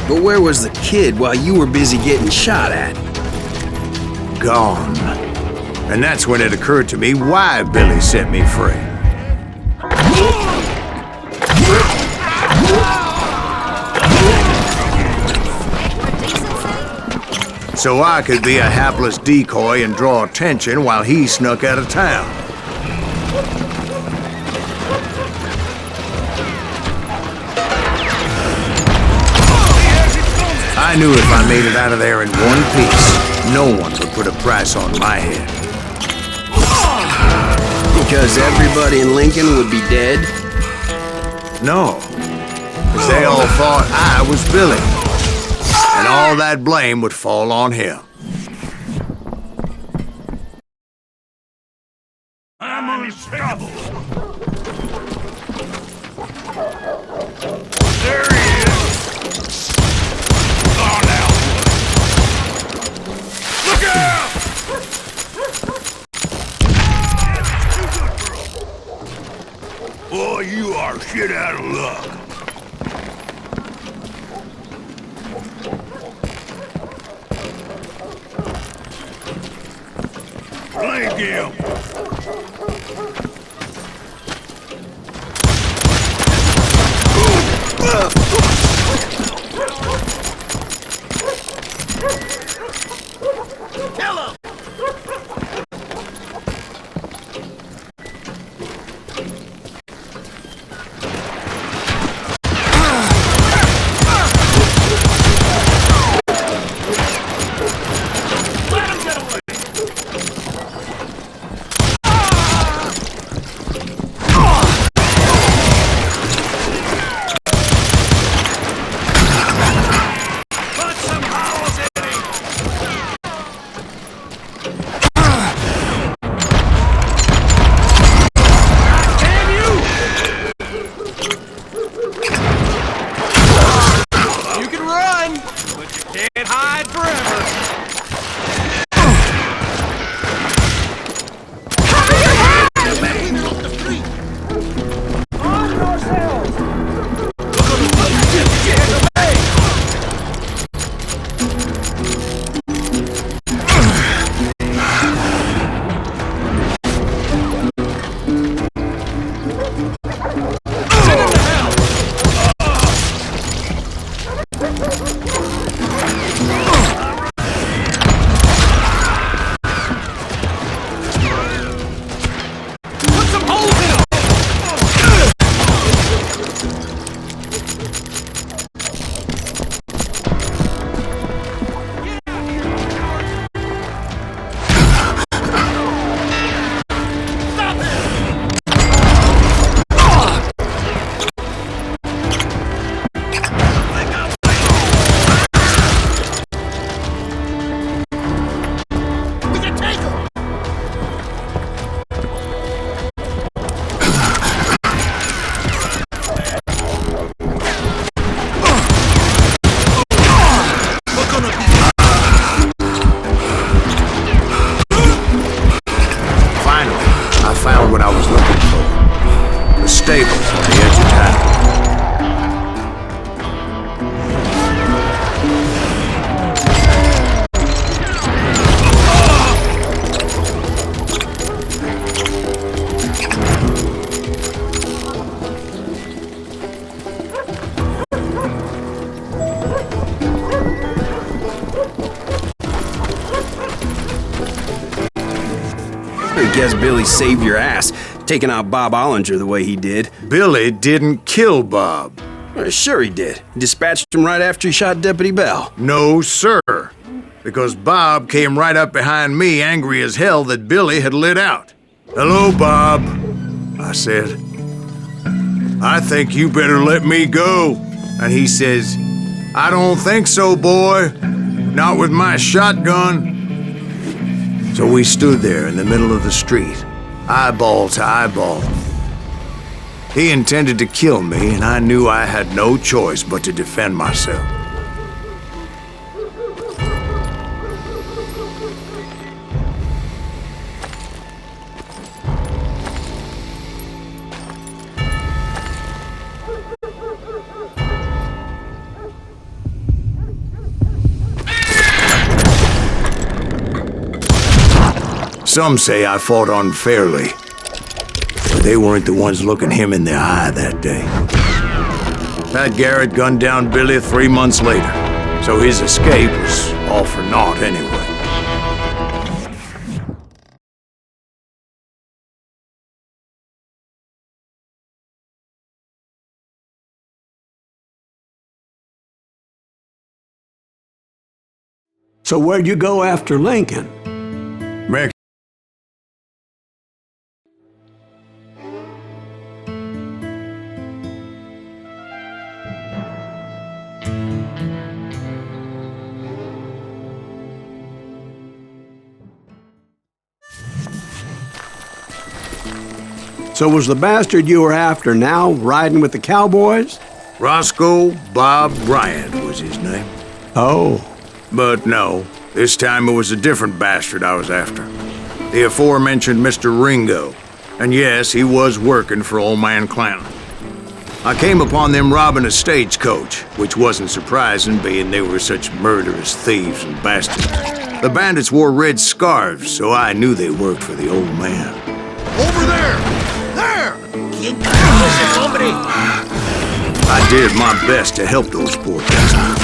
But where was the kid while you were busy getting shot at? Gone. And that's when it occurred to me why Billy set me free. So I could be a hapless decoy and draw attention while he snuck out of town. I knew if I made it out of there in one piece, no one would put a price on my head. Because everybody in Lincoln would be dead? No, because they all thought I was Billy, and all that blame would fall on him. I'm unstoppable. There he is. Oh, now. Look out! Boy, you are shit out of luck. Flank him! Kill him! Guess Billy saved your ass, taking out Bob Ollinger the way he did. Billy didn't kill Bob. Sure he did. Dispatched him right after he shot Deputy Bell. No, sir. Because Bob came right up behind me, angry as hell that Billy had lit out. "Hello, Bob," I said. "I think you better let me go." And he says, "I don't think so, boy. Not with my shotgun." So we stood there in the middle of the street, eyeball to eyeball. He intended to kill me, and I knew I had no choice but to defend myself. Some say I fought unfairly, but they weren't the ones looking him in the eye that day. Pat Garrett gunned down Billy 3 months later, so his escape was all for naught anyway. So where'd you go after Lincoln? So was the bastard you were after now riding with the cowboys? Roscoe Bob Bryant was his name. Oh. But no, this time it was a different bastard I was after. The aforementioned Mr. Ringo. And yes, he was working for old man Clanton. I came upon them robbing a stagecoach, which wasn't surprising, being they were such murderous thieves and bastards. The bandits wore red scarves, so I knew they worked for the old man. Over there! There! I did my best to help those poor bastards.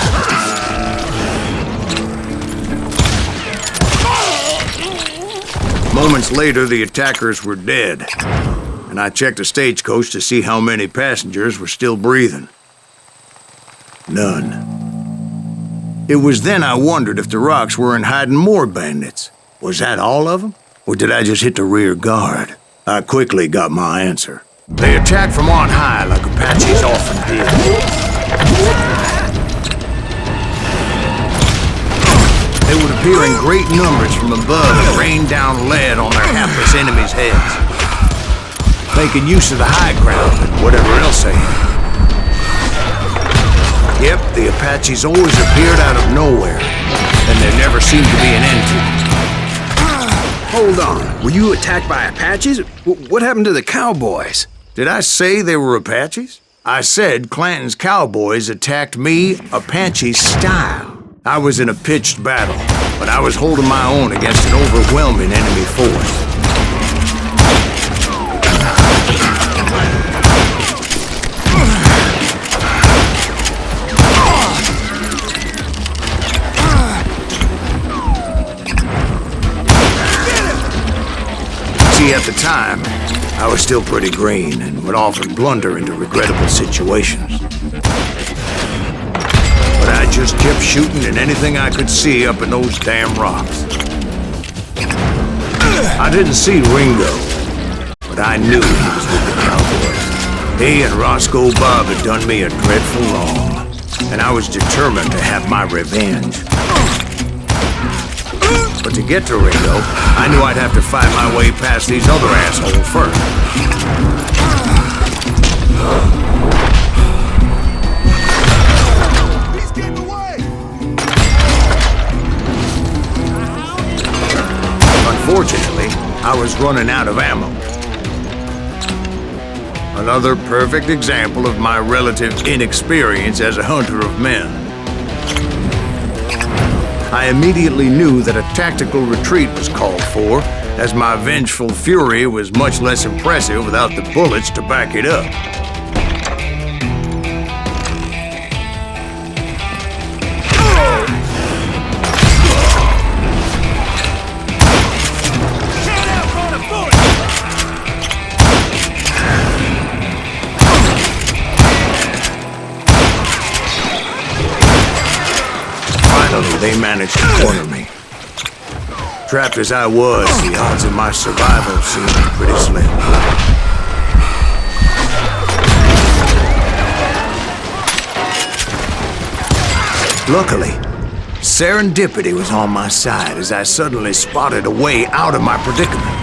Moments later, the attackers were dead, and I checked the stagecoach to see how many passengers were still breathing. None. It was then I wondered if the rocks weren't hiding more bandits. Was that all of them? Or did I just hit the rear guard? I quickly got my answer. They attacked from on high like Apaches often did. They would appear in great numbers from above and rain down lead on their hapless enemies' heads, making use of the high ground and whatever else they had. Yep, the Apaches always appeared out of nowhere, and there never seemed to be an end to them. Hold on. Were you attacked by Apaches? What happened to the cowboys? Did I say they were Apaches? I said Clanton's cowboys attacked me Apache style. I was in a pitched battle, but I was holding my own against an overwhelming enemy force. See, at the time, I was still pretty green and would often blunder into regrettable situations. But I just kept shooting at anything I could see up in those damn rocks. I didn't see Ringo, but I knew he was with the cowboys. He and Roscoe Bob had done me a dreadful wrong, and I was determined to have my revenge. But to get to Ringo, I knew I'd have to fight my way past these other assholes first. He's getting away! Unfortunately, I was running out of ammo. Another perfect example of my relative inexperience as a hunter of men. I immediately knew that a tactical retreat was called for, as my vengeful fury was much less impressive without the bullets to back it up. They managed to corner me. Trapped as I was, the odds of my survival seemed pretty slim. Luckily, serendipity was on my side as I suddenly spotted a way out of my predicament.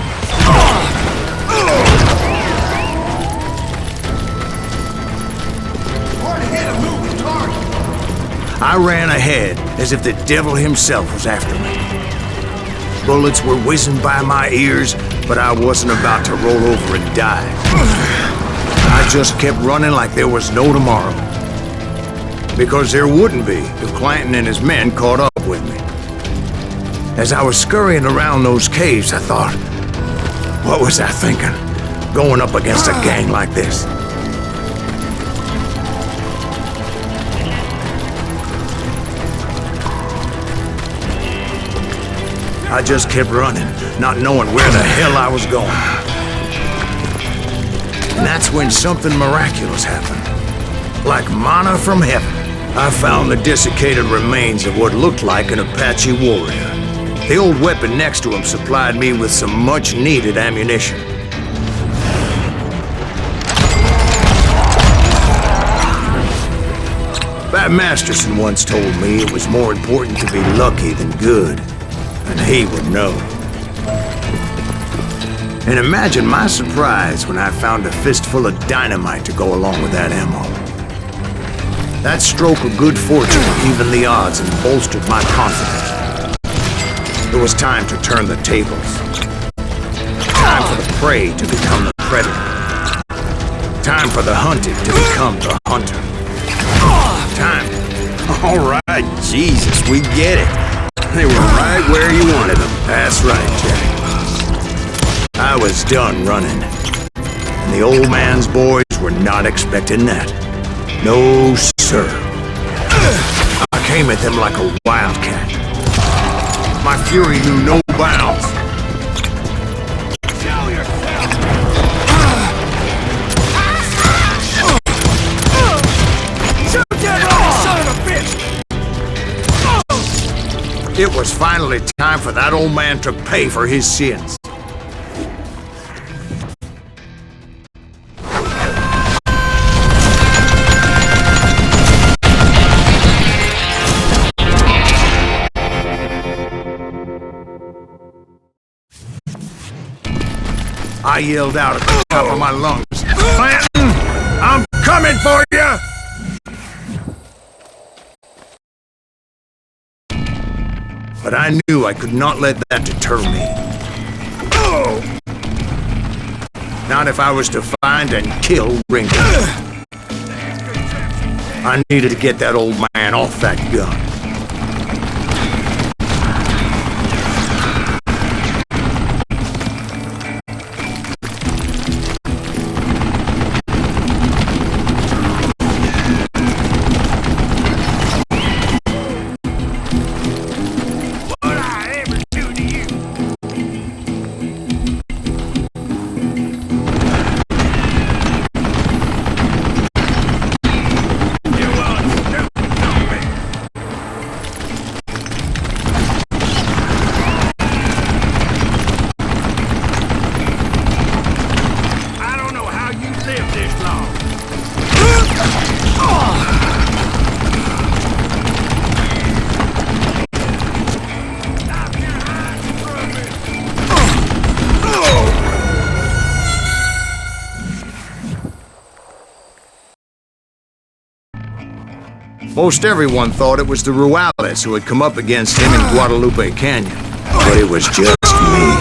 I ran ahead as if the devil himself was after me. Bullets were whizzing by my ears, but I wasn't about to roll over and die. I just kept running like there was no tomorrow. Because there wouldn't be if Clanton and his men caught up with me. As I was scurrying around those caves, I thought, what was I thinking? Going up against a gang like this? I just kept running, not knowing where the hell I was going. And that's when something miraculous happened. Like manna from heaven, I found the desiccated remains of what looked like an Apache warrior. The old weapon next to him supplied me with some much-needed ammunition. Bat Masterson once told me it was more important to be lucky than good. And he would know. And imagine my surprise when I found a fistful of dynamite to go along with that ammo. That stroke of good fortune evened the odds and bolstered my confidence. It was time to turn the tables. Time for the prey to become the predator. Time for the hunted to become the hunter. Time. All right, Jesus, we get it. They were right where you wanted them. That's right, Jack. I was done running. And the old man's boys were not expecting that. No, sir. I came at them like a wildcat. My fury knew no bounds. Show yourself! Shoot that old son of a bitch! It was finally time for that old man to pay for his sins. I yelled out at the top of my lungs, "Clanton, I'm coming for you!" But I knew I could not let that deter me. Not if I was to find and kill Ringo. I needed to get that old man off that gun. Most everyone thought it was the Ruales who had come up against him in Guadalupe Canyon, but it was just me.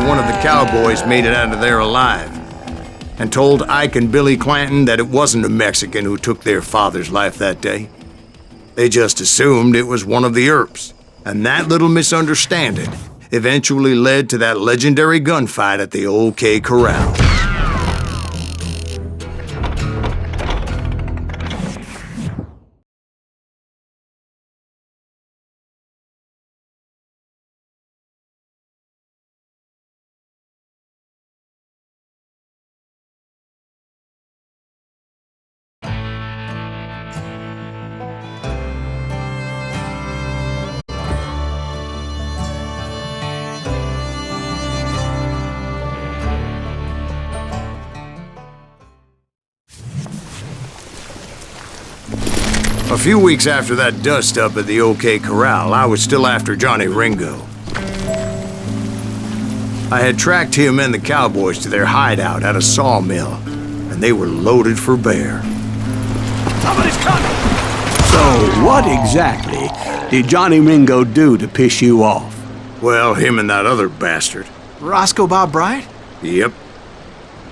One of the cowboys made it out of there alive. and told Ike and Billy Clanton that it wasn't a Mexican who took their father's life that day. They just assumed it was one of the Earps, and that little misunderstanding eventually led to that legendary gunfight at the OK Corral. A few weeks after that dust-up at the OK Corral, I was still after Johnny Ringo. I had tracked him and the cowboys to their hideout at a sawmill, and they were loaded for bear. Somebody's coming! So, what exactly did Johnny Ringo do to piss you off? Well, him and that other bastard. Roscoe Bob Bryant? Yep.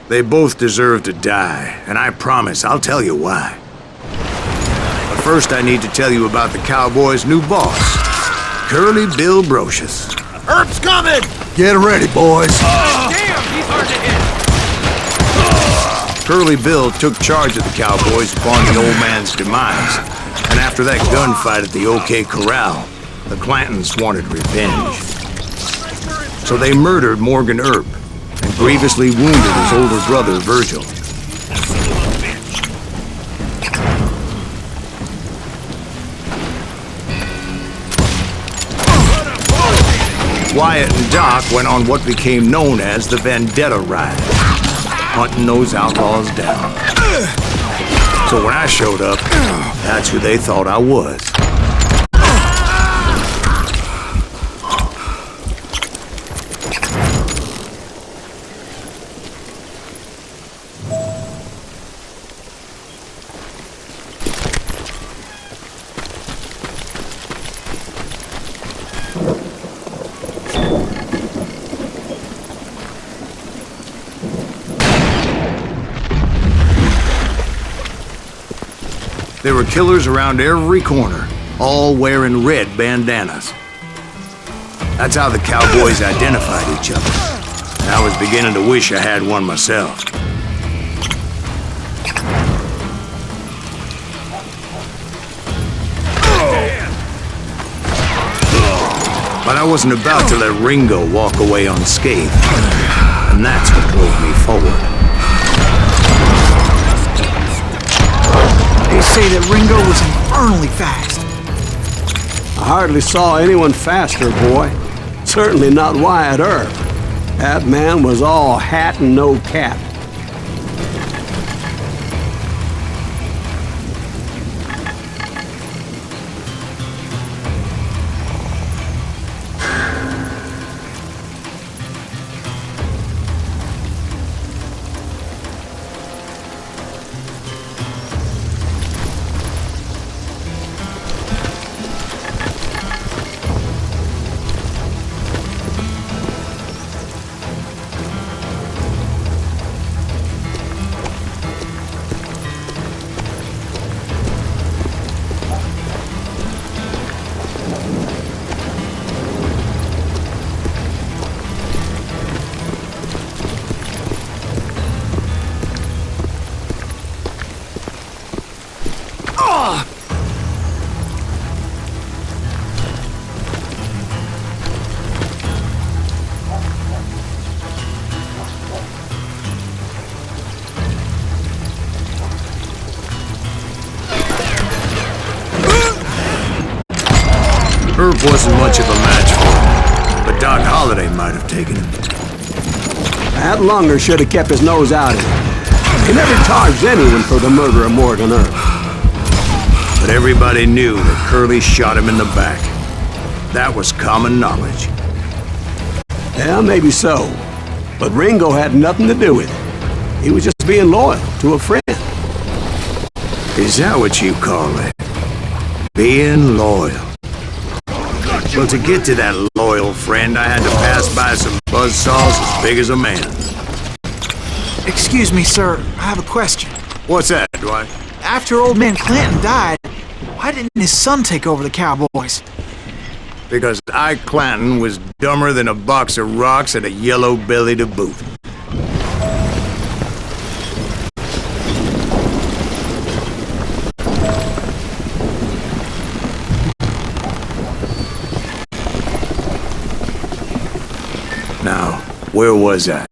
They both deserve to die, and I promise I'll tell you why. But first I need to tell you about the Cowboys' new boss, Curly Bill Brocious. Earp's coming! Get ready, boys. Damn, he's hard to hit! Curly Bill took charge of the Cowboys upon the old man's demise, and after that gunfight at the OK Corral, the Clantons wanted revenge. So they murdered Morgan Earp and grievously wounded his older brother, Virgil. Wyatt and Doc went on what became known as the Vendetta Ride, hunting those outlaws down. So when I showed up, that's who they thought I was. There were killers around every corner, all wearing red bandanas. That's how the Cowboys identified each other, and I was beginning to wish I had one myself. But I wasn't about to let Ringo walk away unscathed, and that's what drove me forward. They say that Ringo was infernally fast. I hardly saw anyone faster, boy. Certainly not Wyatt Earp. That man was all hat and no cap. Earp wasn't much of a match for him, but Doc Holliday might have taken him. That Lunger should have kept his nose out of it. He never charged anyone for the murder of Morgan Earp. But everybody knew that Curly shot him in the back. That was common knowledge. Yeah, maybe so. But Ringo had nothing to do with it. He was just being loyal to a friend. Is that what you call it? Being loyal? Well, to get to that loyal friend, I had to pass by some buzzsaws as big as a man. Excuse me, sir. I have a question. What's that, Dwight? After old man Clanton died, why didn't his son take over the Cowboys? Because Ike Clanton was dumber than a box of rocks and a yellow belly to boot. Now, where was I?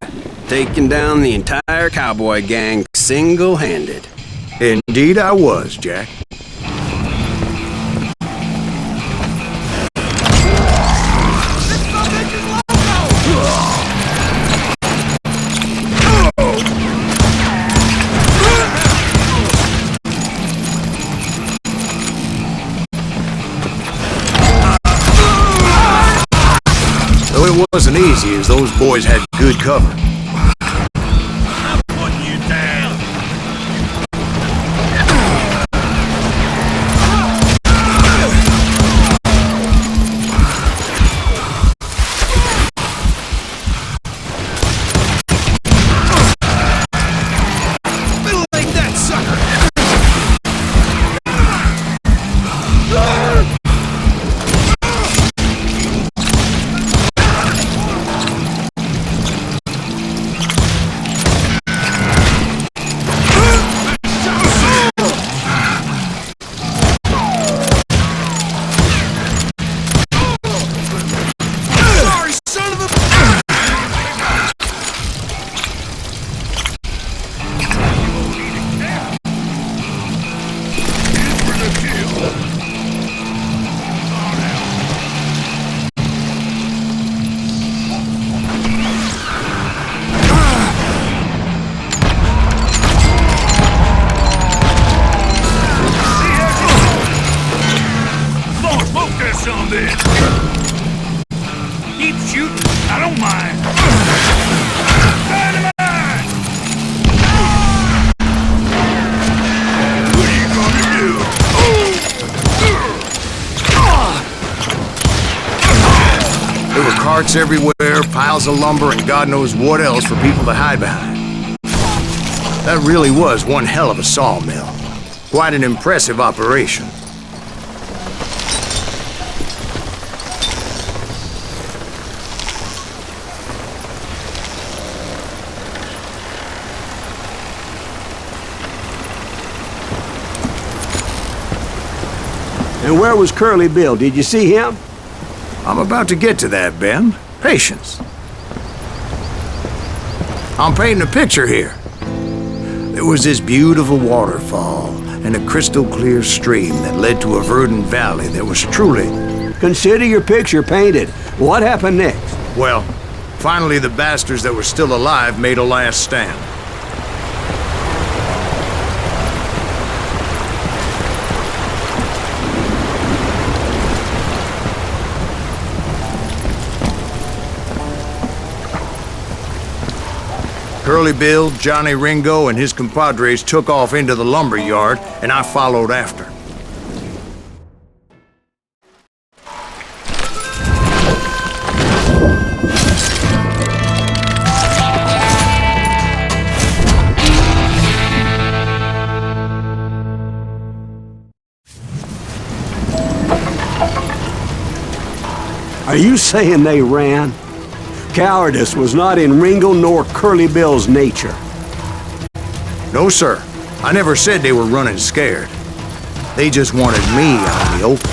Taking down the entire cowboy gang single-handed. Indeed I was, Jack. Though it wasn't easy, as those boys had good cover. I'm putting you down. Like that sucker! Keep shooting, I don't mind. Dynamite! What are you gonna do? There were carts everywhere, piles of lumber, and God knows what else for people to hide behind. That really was one hell of a sawmill. Quite an impressive operation. And where was Curly Bill? Did you see him? I'm about to get to that, Ben. Patience. I'm painting a picture here. There was this beautiful waterfall and a crystal clear stream that led to a verdant valley that was truly... Consider your picture painted. What happened next? Well, finally the bastards that were still alive made a last stand. Curly Bill, Johnny Ringo, and his compadres took off into the lumber yard, and I followed after. Are you saying they ran? Cowardice was not in Ringo nor Curly Bill's nature. No, sir. I never said they were running scared. They just wanted me out in the open.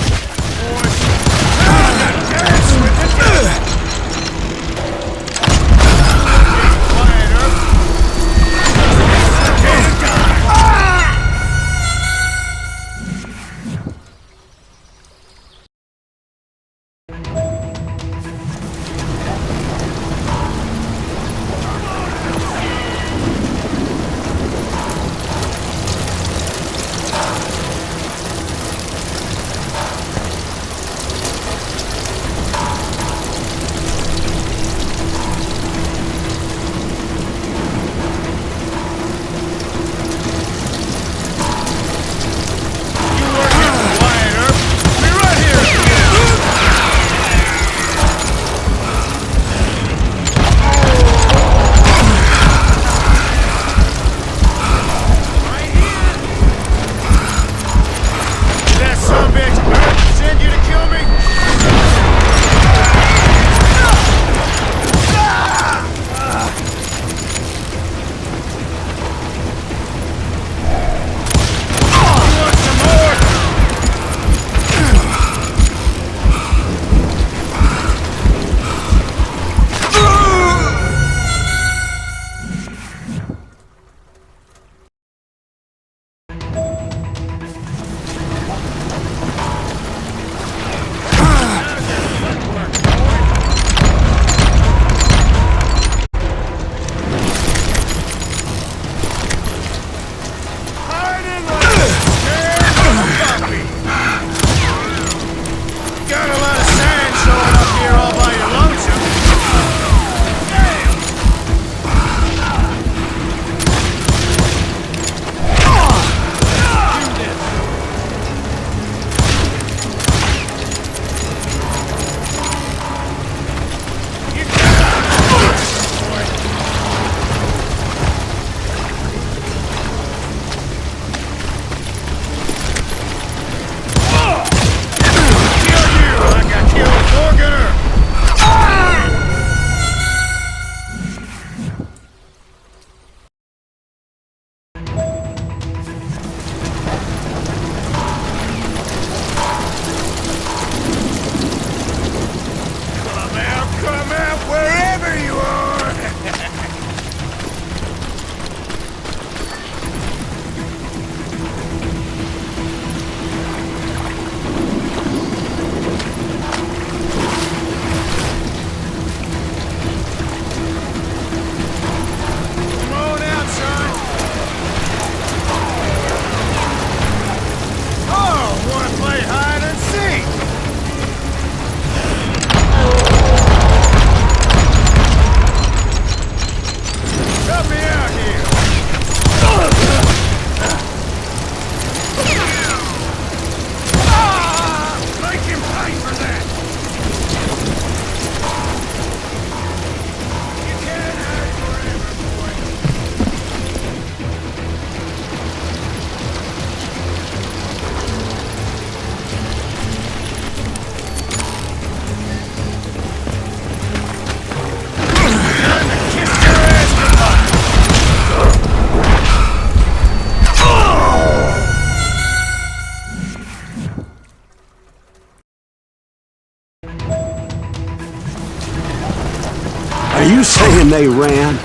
when they ran.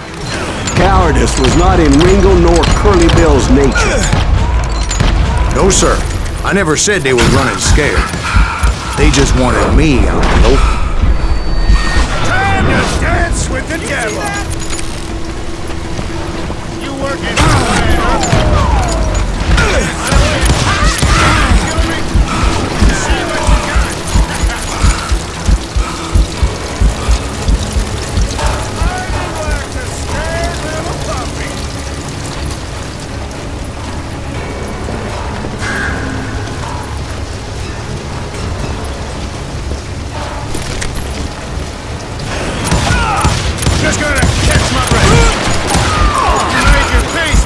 Cowardice was not in Ringo nor Curly Bill's nature. No, sir. I never said they were running scared. They just wanted me out in the open. Time to dance with the devil! You working just gonna catch my breath. Make your face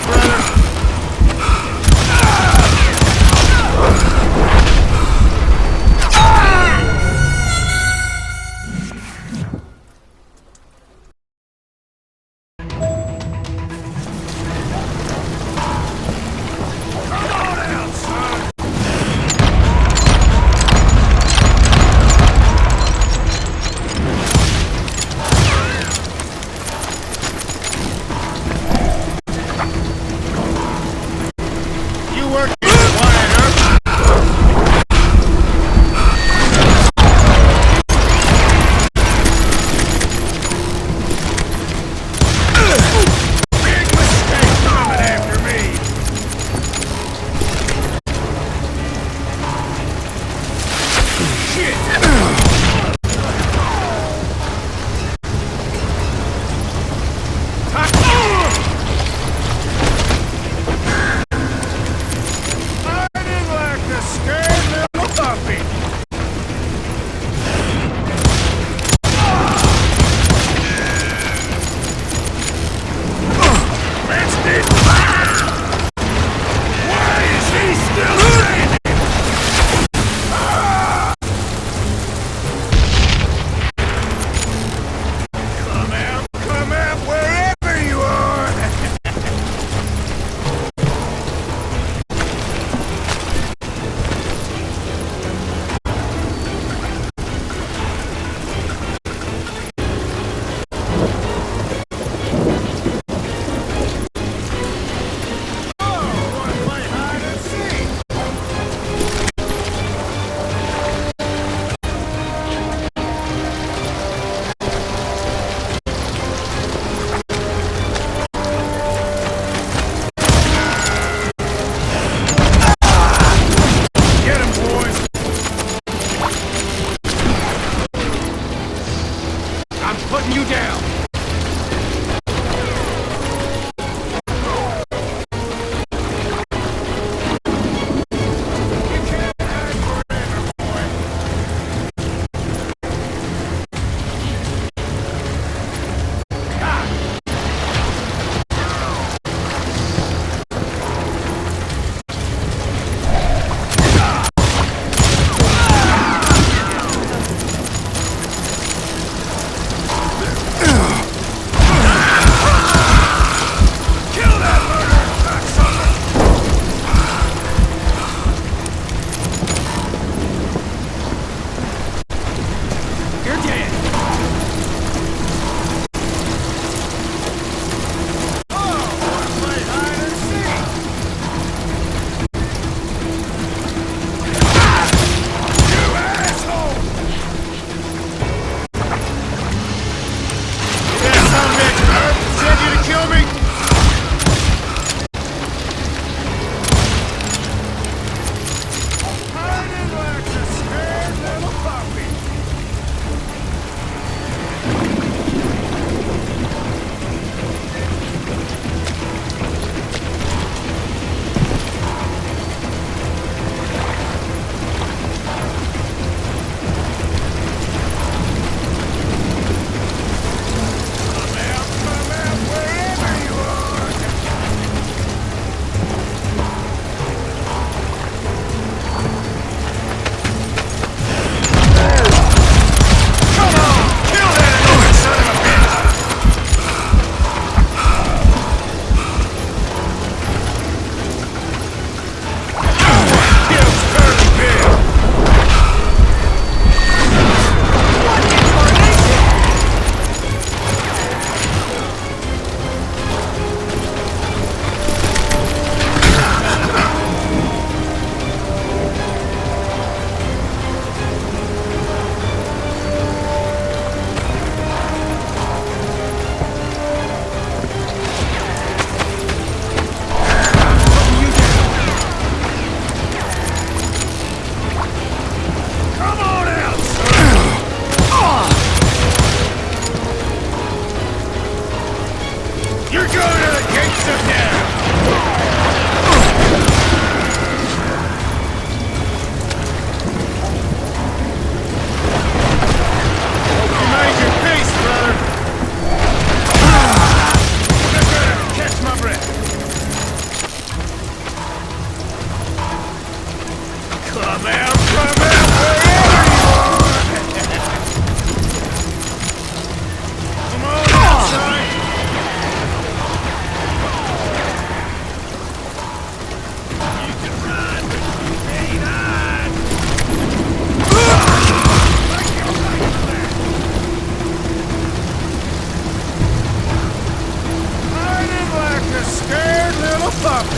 puppy!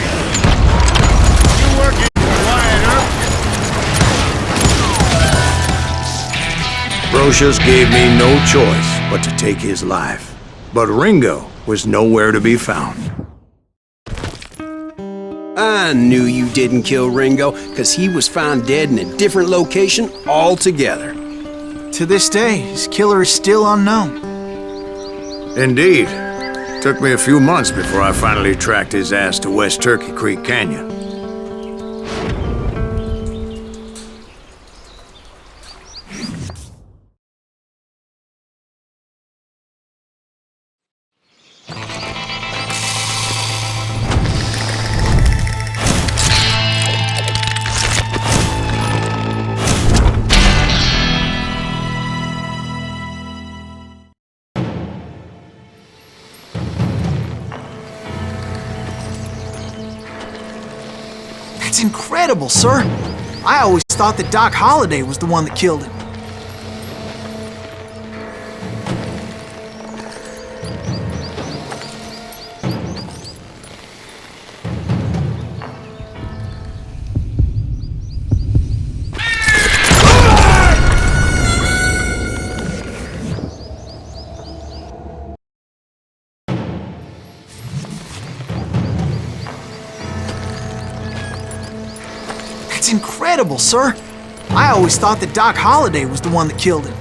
You working quiet, huh? Brocious gave me no choice but to take his life. But Ringo was nowhere to be found. I knew you didn't kill Ringo, because he was found dead in a different location altogether. To this day, his killer is still unknown. Indeed. Took me a few months before I finally tracked his ass to West Turkey Creek Canyon. That's incredible, sir. I always thought that Doc Holliday was the one that killed him. That's incredible, sir. I always thought that Doc Holliday was the one that killed him.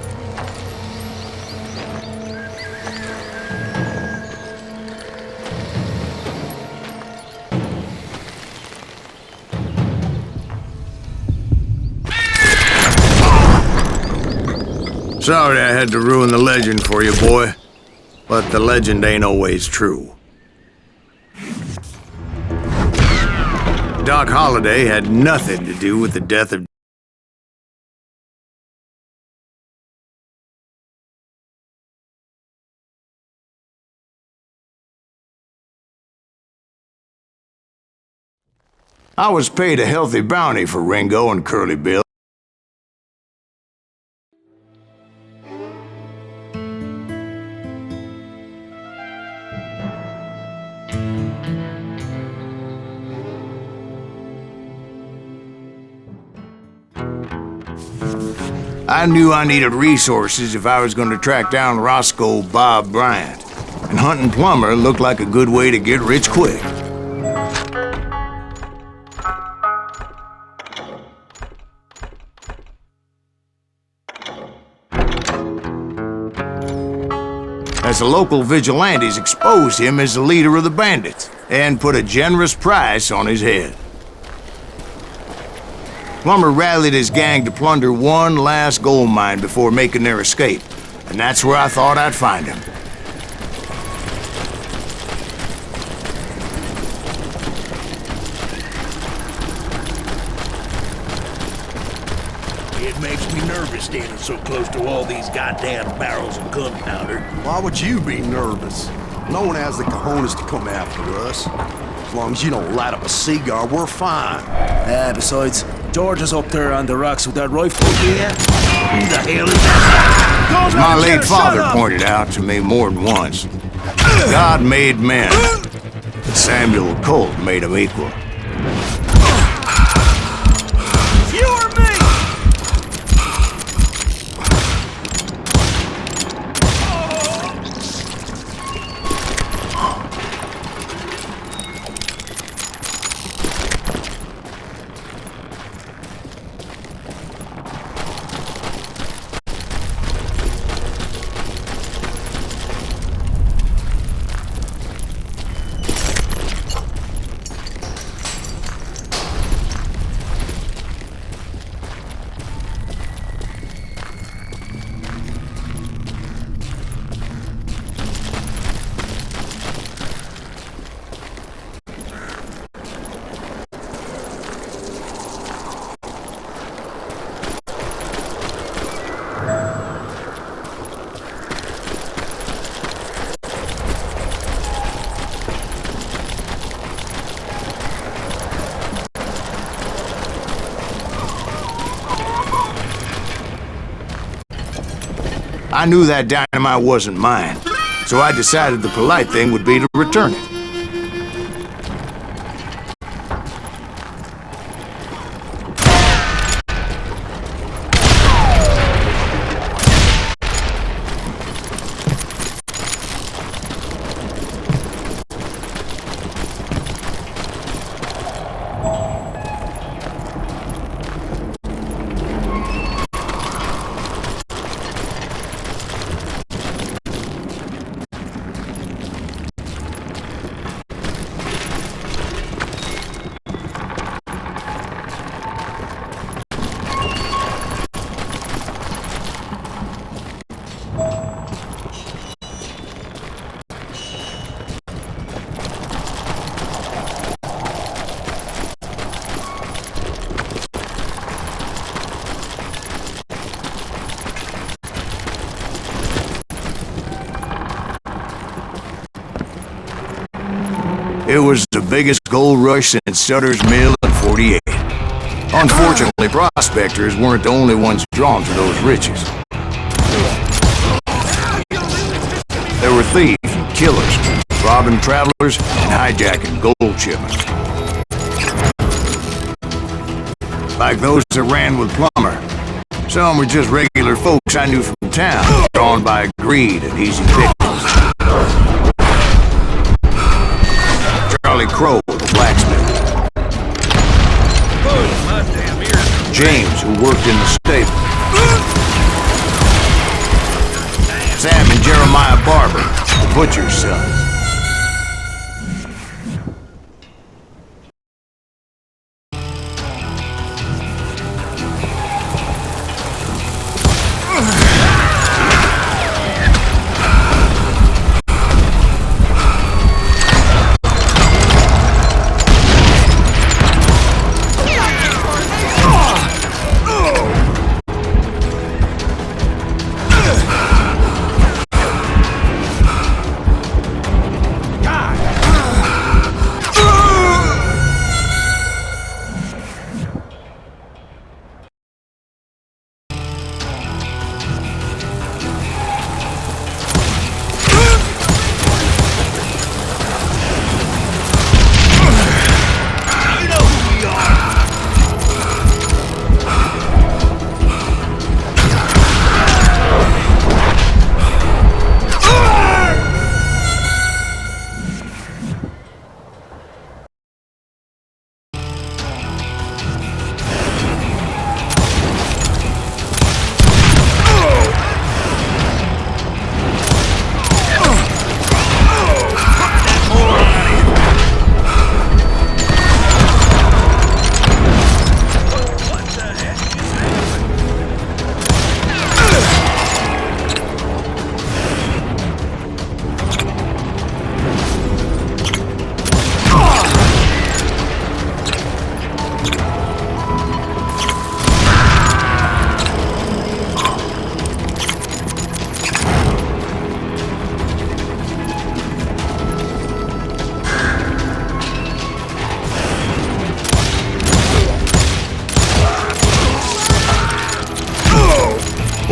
Sorry I had to ruin the legend for you, boy. But the legend ain't always true. Doc Holliday had nothing to do with the death of... I was paid a healthy bounty for Ringo and Curly Bill. I knew I needed resources if I was going to track down Roscoe Bob Bryant, and hunting Plumber looked like a good way to get rich quick. As the local vigilantes exposed him as the leader of the bandits, and put a generous price on his head. Plumber rallied his gang to plunder one last gold mine before making their escape, and that's where I thought I'd find him. It makes me nervous standing so close to all these goddamn barrels of gunpowder. Why would you be nervous? No one has the cojones to come after us. As long as you don't light up a cigar, we're fine. Besides, George is up there on the rocks with that rifle. Yeah? Who the hell is that? As my late father pointed out to me more than once, God made men, but Samuel Colt made them equal. You or me? I knew that dynamite wasn't mine, so I decided the polite thing would be to return it. was the biggest gold rush since Sutter's Mill in '48. Unfortunately, prospectors weren't the only ones drawn to those riches. There were thieves and killers, robbing travelers and hijacking gold shipments. Like those that ran with Plummer. Some were just regular folks I knew from town, drawn by greed and easy victims. Charlie Crow, the blacksmith. James, who worked in the stable. Sam and Jeremiah Barber, the butcher's sons.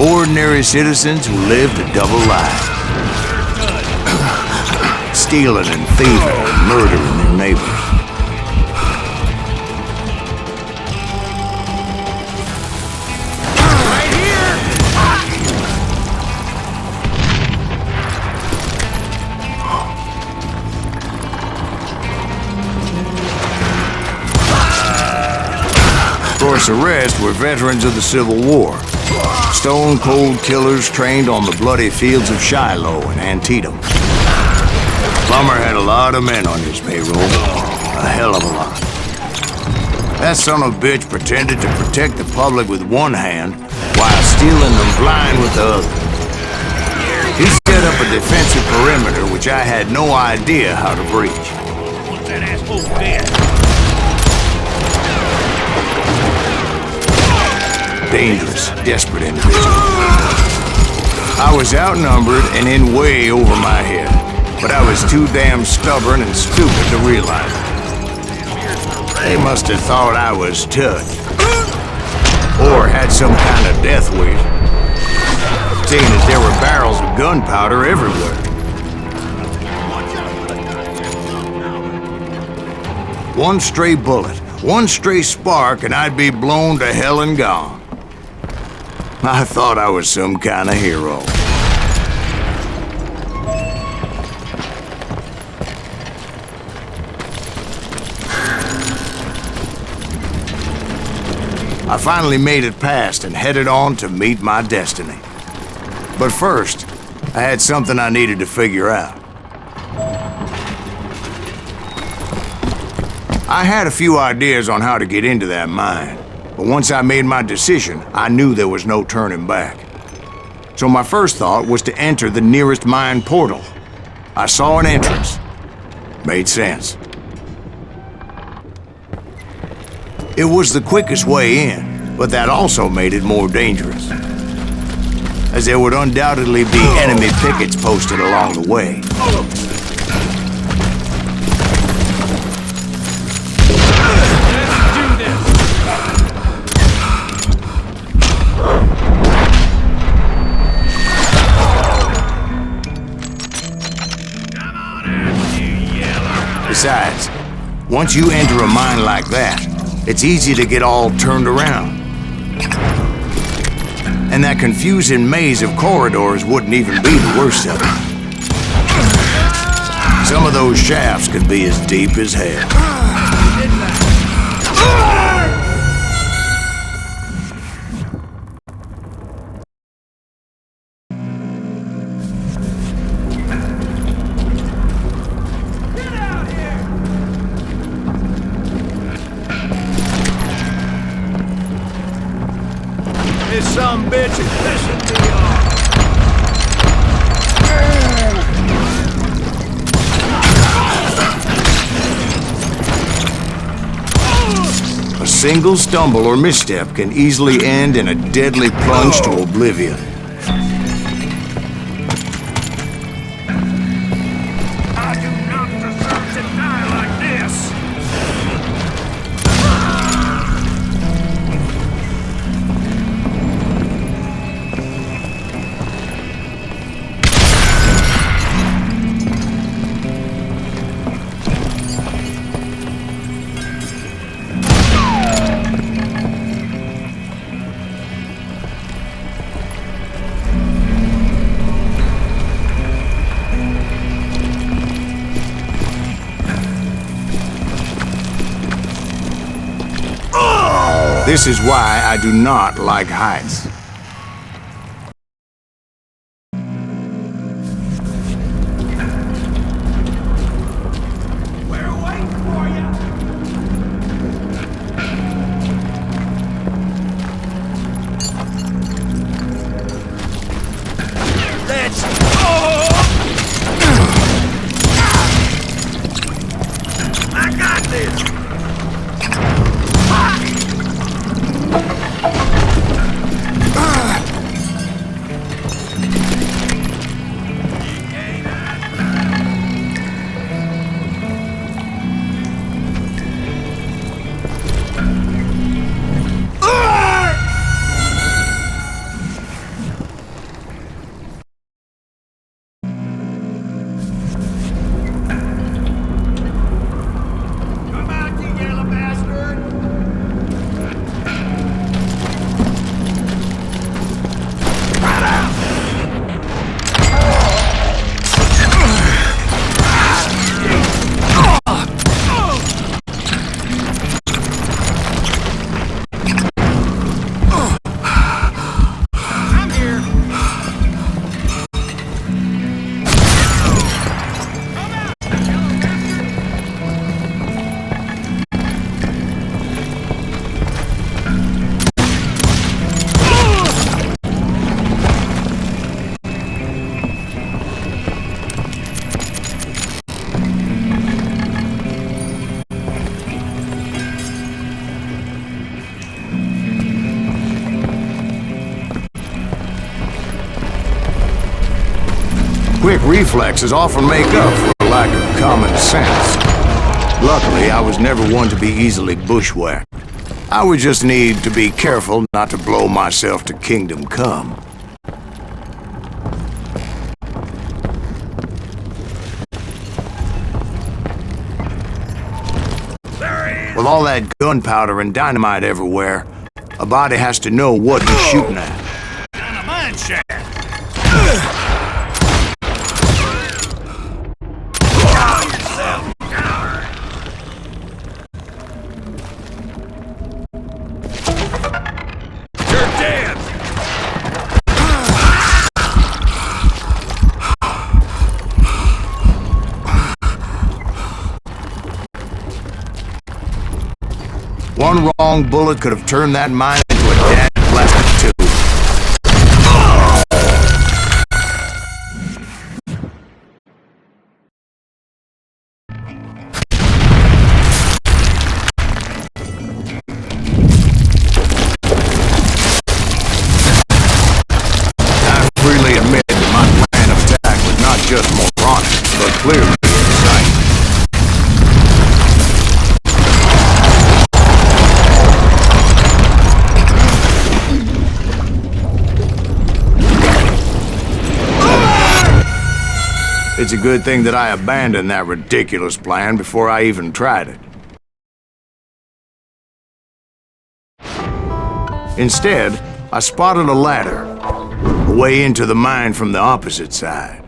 Ordinary citizens who lived a double life. Stealing and thieving and murdering their neighbors. Right here! Of course, the rest were veterans of the Civil War. Stone-cold killers trained on the bloody fields of Shiloh and Antietam. Plummer had a lot of men on his payroll. A hell of a lot. That son of a bitch pretended to protect the public with one hand while stealing them blind with the other. He set up a defensive perimeter which I had no idea how to breach. What's that asshole dead? Dangerous, desperate individual. I was outnumbered and in way over my head, but I was too damn stubborn and stupid to realize it. They must have thought I was touched, or had some kind of death wish, seeing as there were barrels of gunpowder everywhere. One stray bullet, one stray spark, and I'd be blown to hell and gone. I thought I was some kind of hero. I finally made it past and headed on to meet my destiny. But first, I had something I needed to figure out. I had a few ideas on how to get into that mine. But once I made my decision, I knew there was no turning back. So my first thought was to enter the nearest mine portal. I saw an entrance. Made sense. It was the quickest way in, but that also made it more dangerous, as there would undoubtedly be enemy pickets posted along the way. Once you enter a mine like that, it's easy to get all turned around. And that confusing maze of corridors wouldn't even be the worst of it. Some of those shafts could be as deep as hell. This some bitch is pissing me off. A single stumble or misstep can easily end in a deadly plunge to oblivion. I do not deserve to die like this. This is why I do not like heights. We're waiting for you. Let's go! I got this. Come out, you yellow bastard! Right out! I'm here. Quick reflexes often make up for a lack of common sense. Luckily, I was never one to be easily bushwhacked. I would just need to be careful not to blow myself to kingdom come. With all that gunpowder and dynamite everywhere, a body has to know what he's shooting at. Down a mine shaft. You're dead! One wrong bullet could have turned that mine into a dead plastic tube. I freely admit that my plan of attack was not just moronic, but clearly insane. It's a good thing that I abandoned that ridiculous plan before I even tried it. Instead, I spotted a ladder, a way into the mine from the opposite side.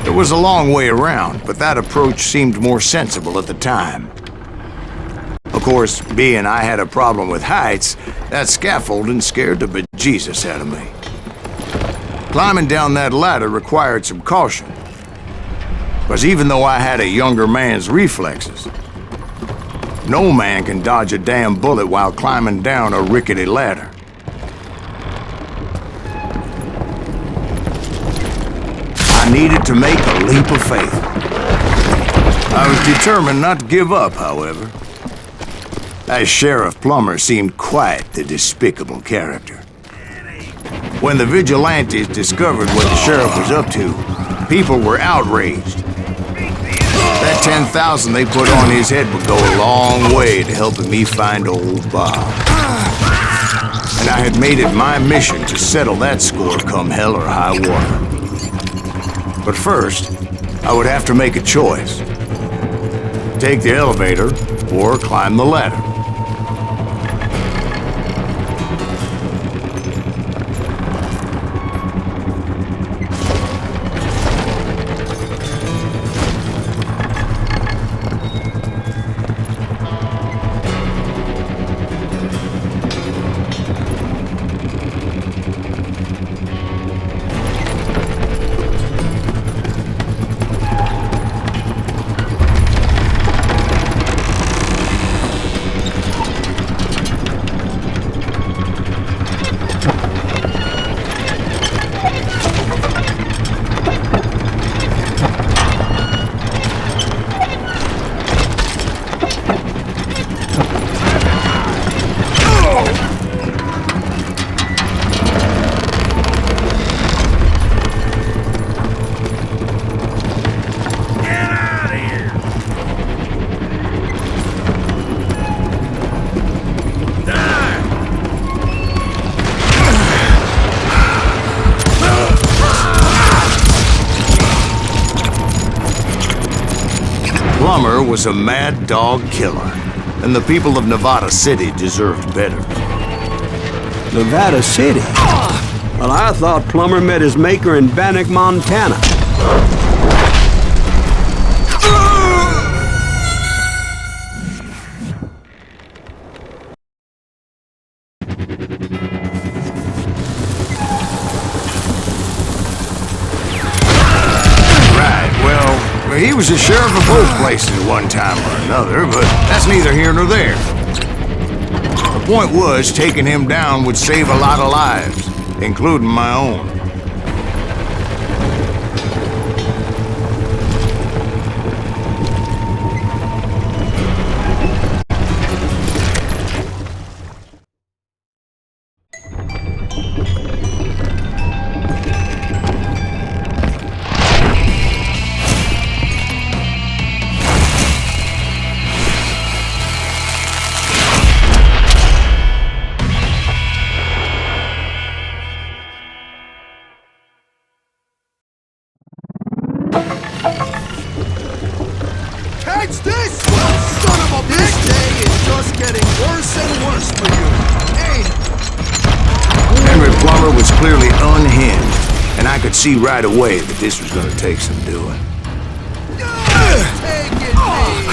It was a long way around, but that approach seemed more sensible at the time. Of course, being I had a problem with heights, that scaffolding scared the bejesus out of me. Climbing down that ladder required some caution, because even though I had a younger man's reflexes, no man can dodge a damn bullet while climbing down a rickety ladder. I needed to make a leap of faith. I was determined not to give up, however. That Sheriff Plummer seemed quite the despicable character. When the vigilantes discovered what the sheriff was up to, people were outraged. That 10,000 they put on his head would go a long way to helping me find old Bob. And I had made it my mission to settle that score come hell or high water. But first, I would have to make a choice. Take the elevator or climb the ladder. Plummer was a mad dog killer, and the people of Nevada City deserved better. Nevada City? Well, I thought Plummer met his maker in Bannock, Montana. He was the sheriff of both places one time or another, but that's neither here nor there. The point was, taking him down would save a lot of lives, including my own. Catch this! Son of a bitch! This day is just getting worse and worse for you. Ain't it? Henry Plummer was clearly unhinged, and I could see right away that this was going to take some doing. Take it, me!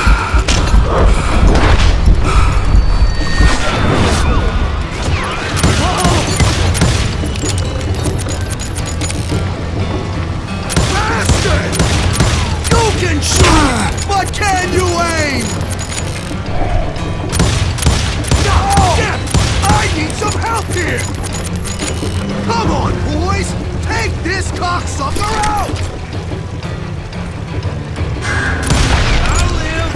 Bastard! You can shoot, but can you aim? No! I need some help here! Come on, boys! Take this cocksucker out! I'll live!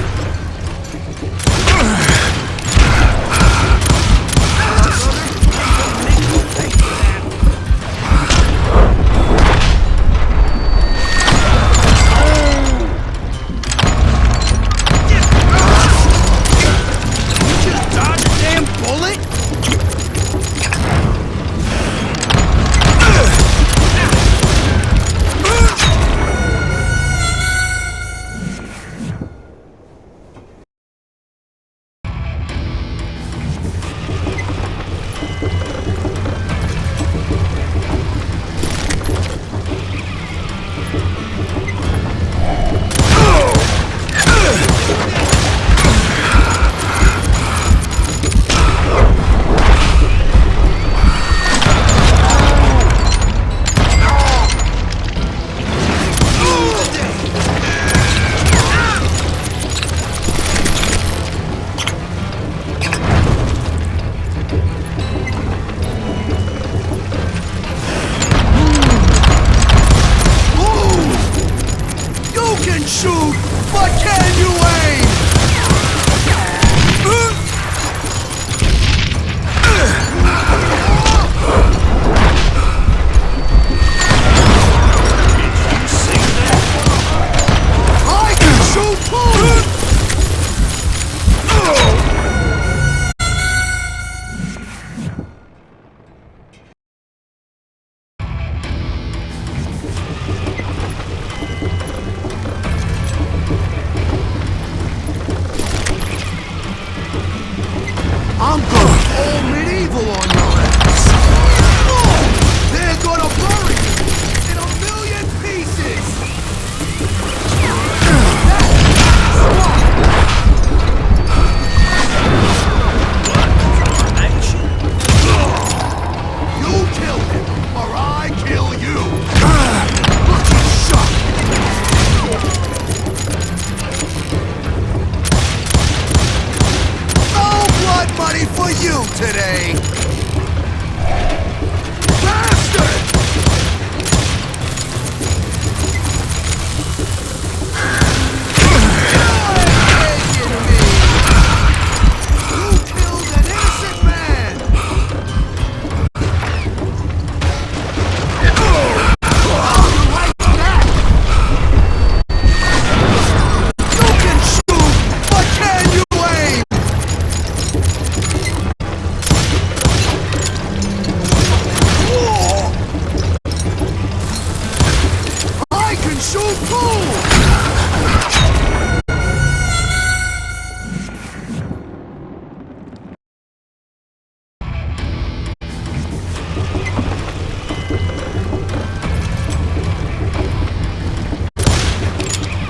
shoot, but can you aim? I can shoot too! I'm going all medieval on your ass. They're gonna bury you in a million pieces. You kill him, or I kill you. Lucky shot. No blood money for you today! Bastard! You're taking me! You killed an innocent man! Like that! You can shoot, but can you aim? I can shoot too!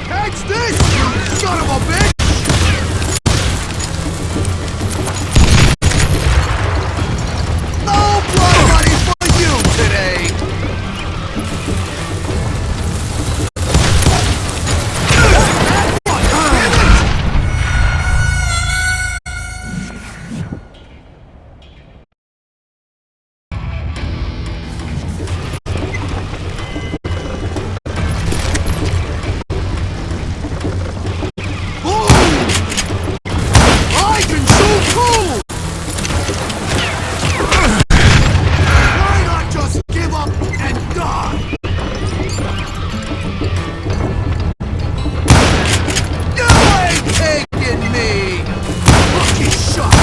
Catch this, you son of a bitch! No blood money for you today! Boom! I can shoot too! Why not just give up and die? You ain't taking me! Lucky shot!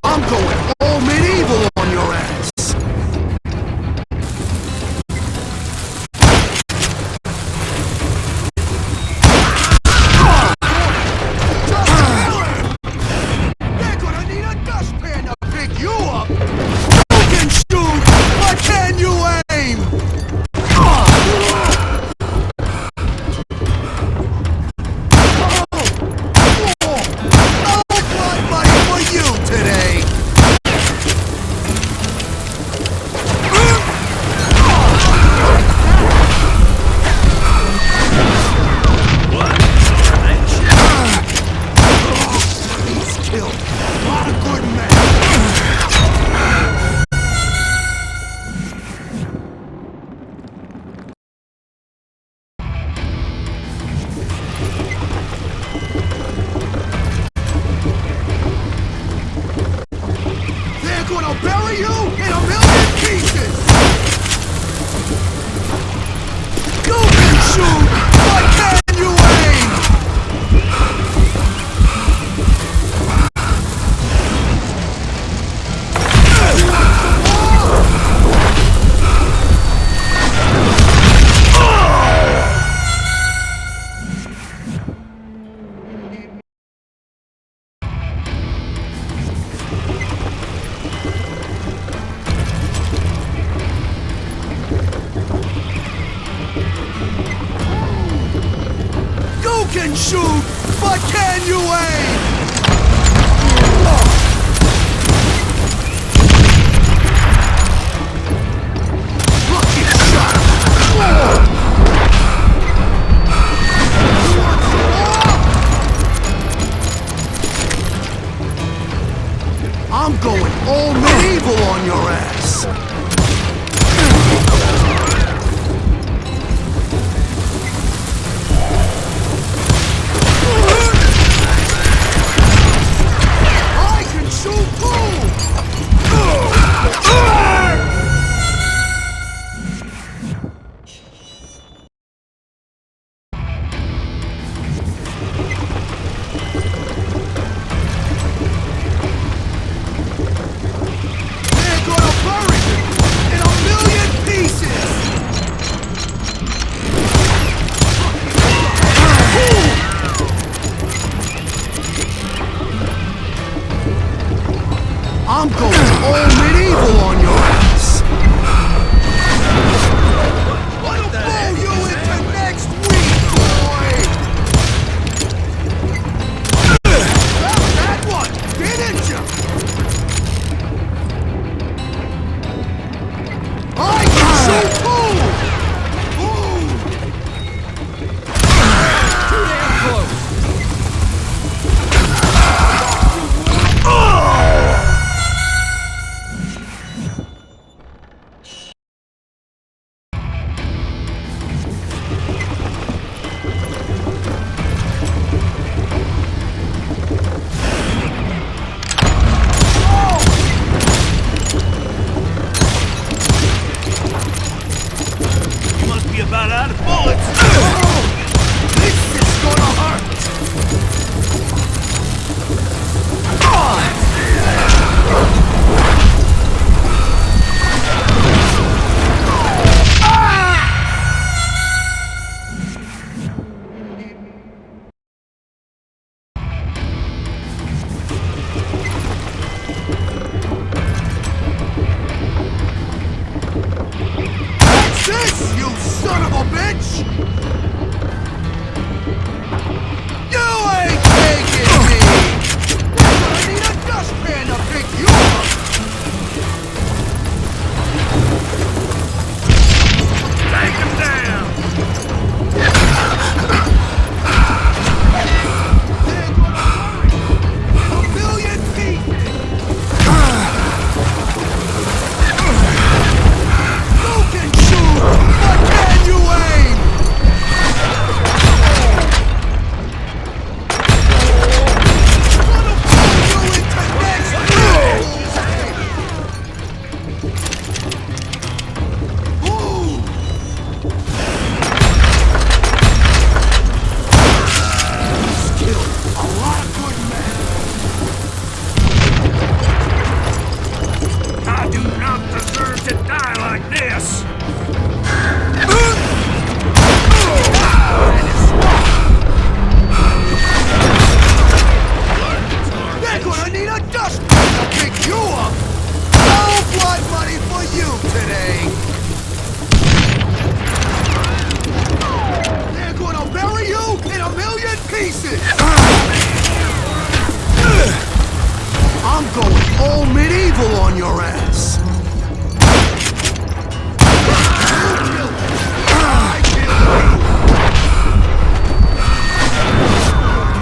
I'm going all medieval on your ass! They're gonna need a dustpan to pick you up! You can shoot, but can you aim? No blood money for you today! He's killed a lot of good men! They're gonna bury you in a million pieces! You can shoot, but can you aim? You can shoot, but can you aim? Lucky shot! You want some more? I'm going old medieval on your ass. I can shoot too! They're gonna bury me in a million pieces! I'm going old medieval on your ass! I'll blow you into next week, boy! Well, that one, didn't you? I can shoot too! Too damn close! You must be about out of bullets! This is gonna hurt! That's this, you son of a bitch! You ain't taking me! I need a dustpan to pick you up! Take him down! They're gonna bury a million pieces! You can shoot, but can you aim? Gonna pull you into next week! Ooh! He's killed a lot of good men. I do not deserve to die like this! They're gonna need a dustpan to pick you up! No blood money for you today! They're gonna bury you in a million pieces! I'm going old medieval on your ass!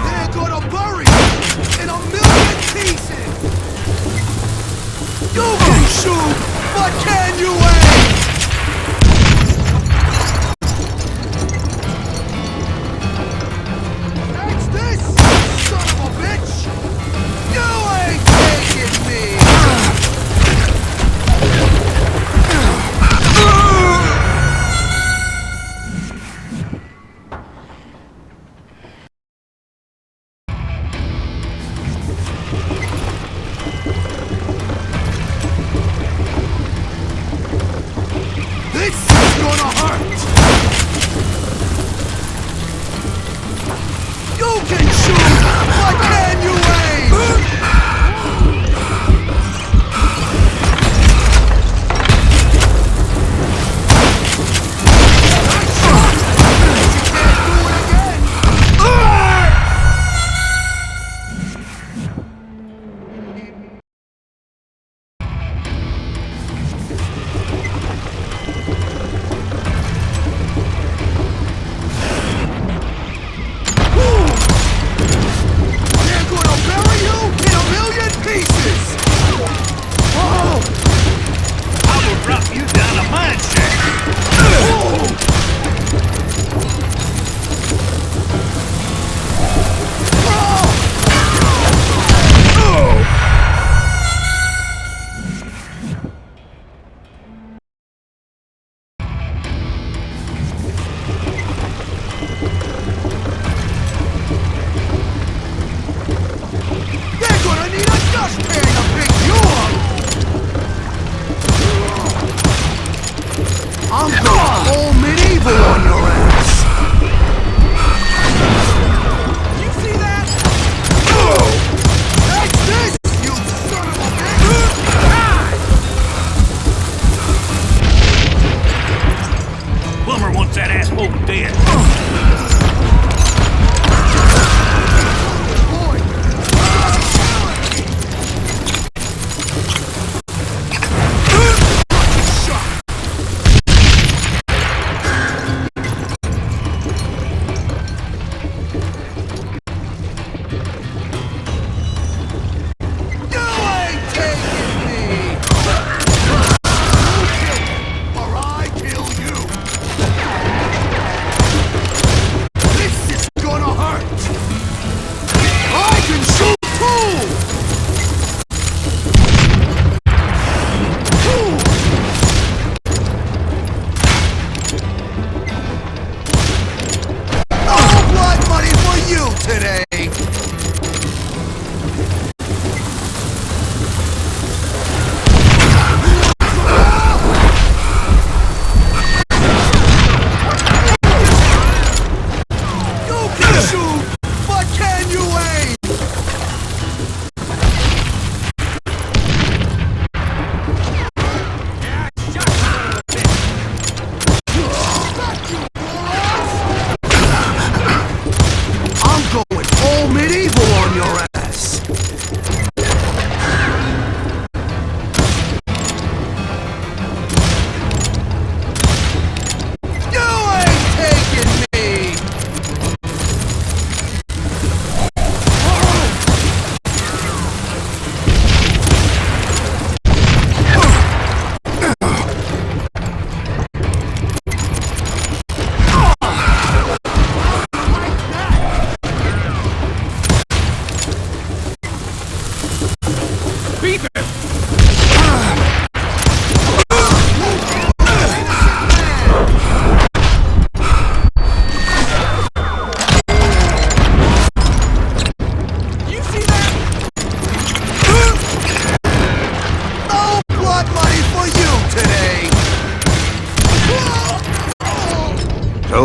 They're gonna bury you in a million pieces! You can shoot, but can you aim? That's this, son of a bitch! You ain't taking me!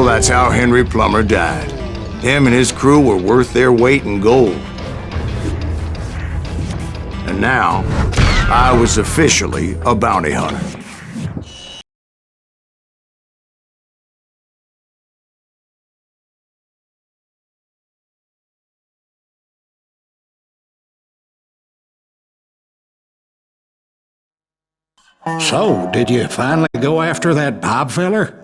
Well, that's how Henry Plummer died. Him and his crew were worth their weight in gold. And now, I was officially a bounty hunter. So, did you finally go after that Bob feller?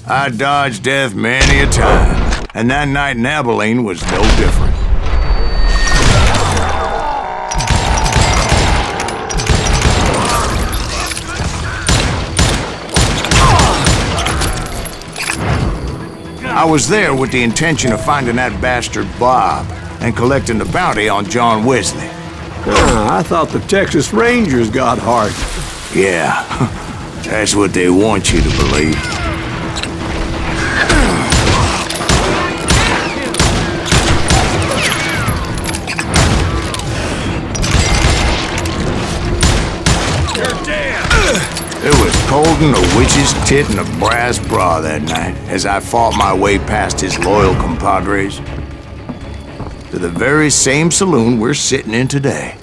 I dodged death many a time, and that night in Abilene was no different. I was there with the intention of finding that bastard Bob and collecting the bounty on John Wesley. I thought the Texas Rangers got hard. Yeah, that's what they want you to believe. It was cold in a witch's tit and a brass bra that night as I fought my way past his loyal compadres to the very same saloon we're sitting in today.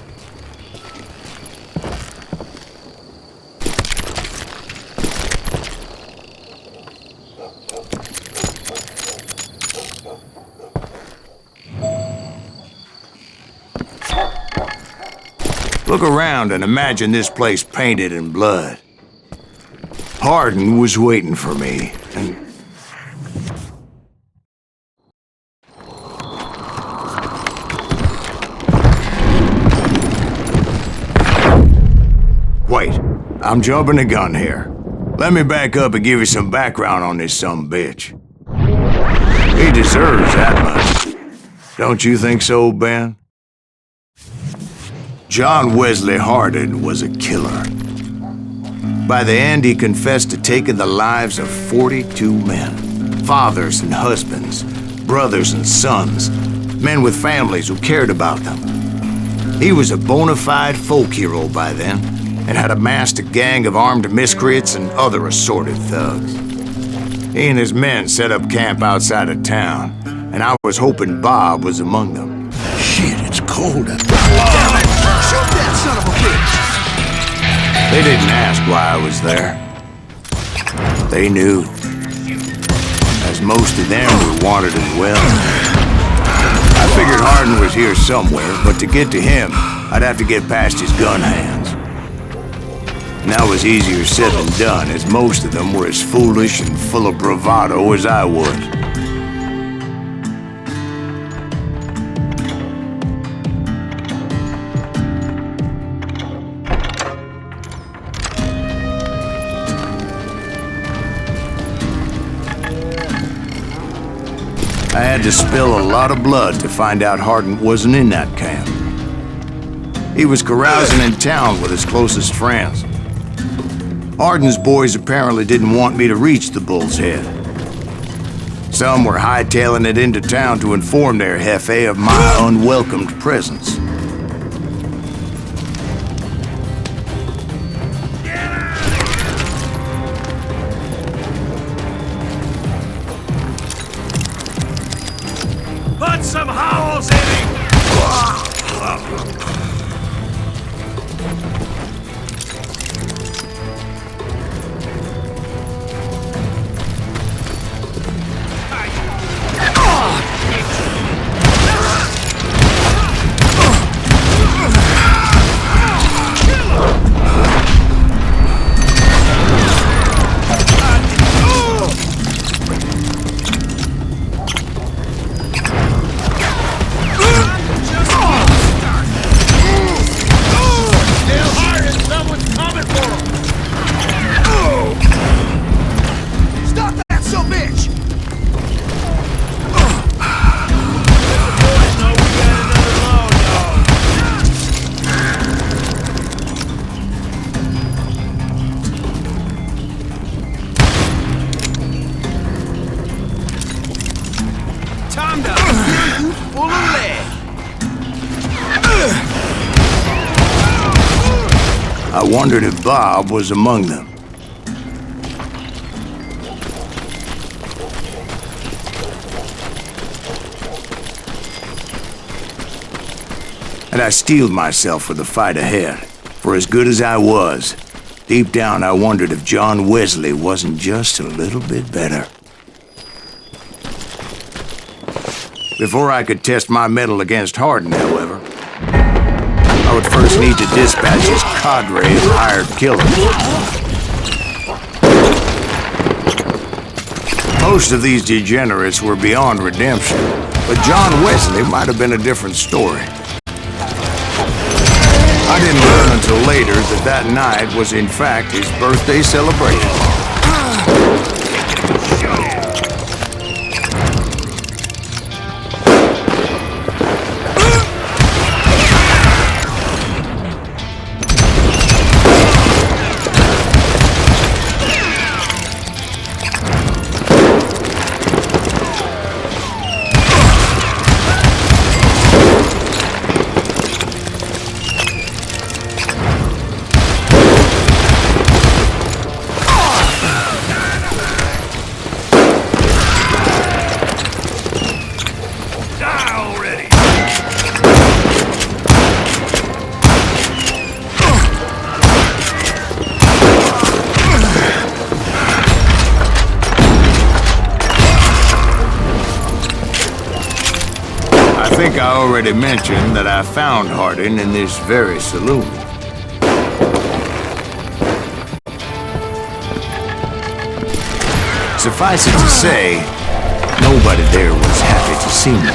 Look around and imagine this place painted in blood. Hardin was waiting for me, and... Wait, I'm jumping the gun here. Let me back up and give you some background on this sumbitch. He deserves that much. Don't you think so, Ben? John Wesley Hardin was a killer. By the end, he confessed to taking the lives of 42 men. Fathers and husbands, brothers and sons, men with families who cared about them. He was a bona fide folk hero by then, and had amassed a gang of armed miscreants and other assorted thugs. He and his men set up camp outside of town, and I was hoping Bob was among them. Shit, it's cold out there. Damn it! Shoot that son of a bitch! They didn't ask why I was there. They knew. As most of them were wanted as well. I figured Hardin was here somewhere, but to get to him, I'd have to get past his gun hands. And that was easier said than done, as most of them were as foolish and full of bravado as I was. I had to spill a lot of blood to find out Hardin wasn't in that camp. He was carousing in town with his closest friends. Hardin's boys apparently didn't want me to reach the Bull's Head. Some were hightailing it into town to inform their jefe of my unwelcomed presence. Put some howls in him! I wondered if Bob was among them. And I steeled myself for the fight ahead. For as good as I was, deep down I wondered if John Wesley wasn't just a little bit better. Before I could test my mettle against Hardin, however, I would first need to dispatch his cadre of hired killers. Most of these degenerates were beyond redemption, but John Wesley might have been a different story. I didn't learn until later that that night was in fact his birthday celebration. I think I already mentioned that I found Hardin in this very saloon. Suffice it to say, nobody there was happy to see me.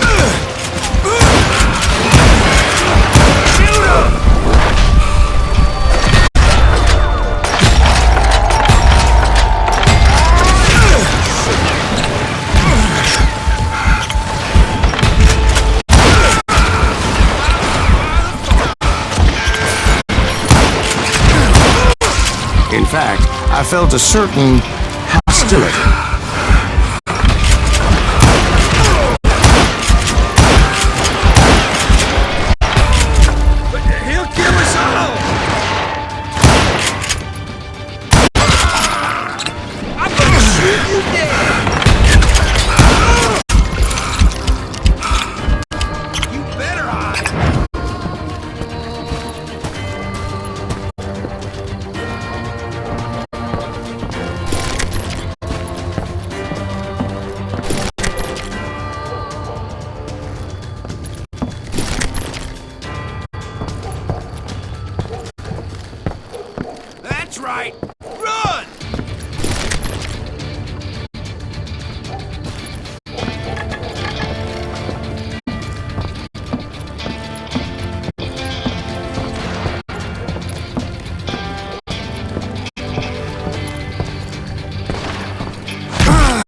In fact, I felt a certain hostility. That's right! Run!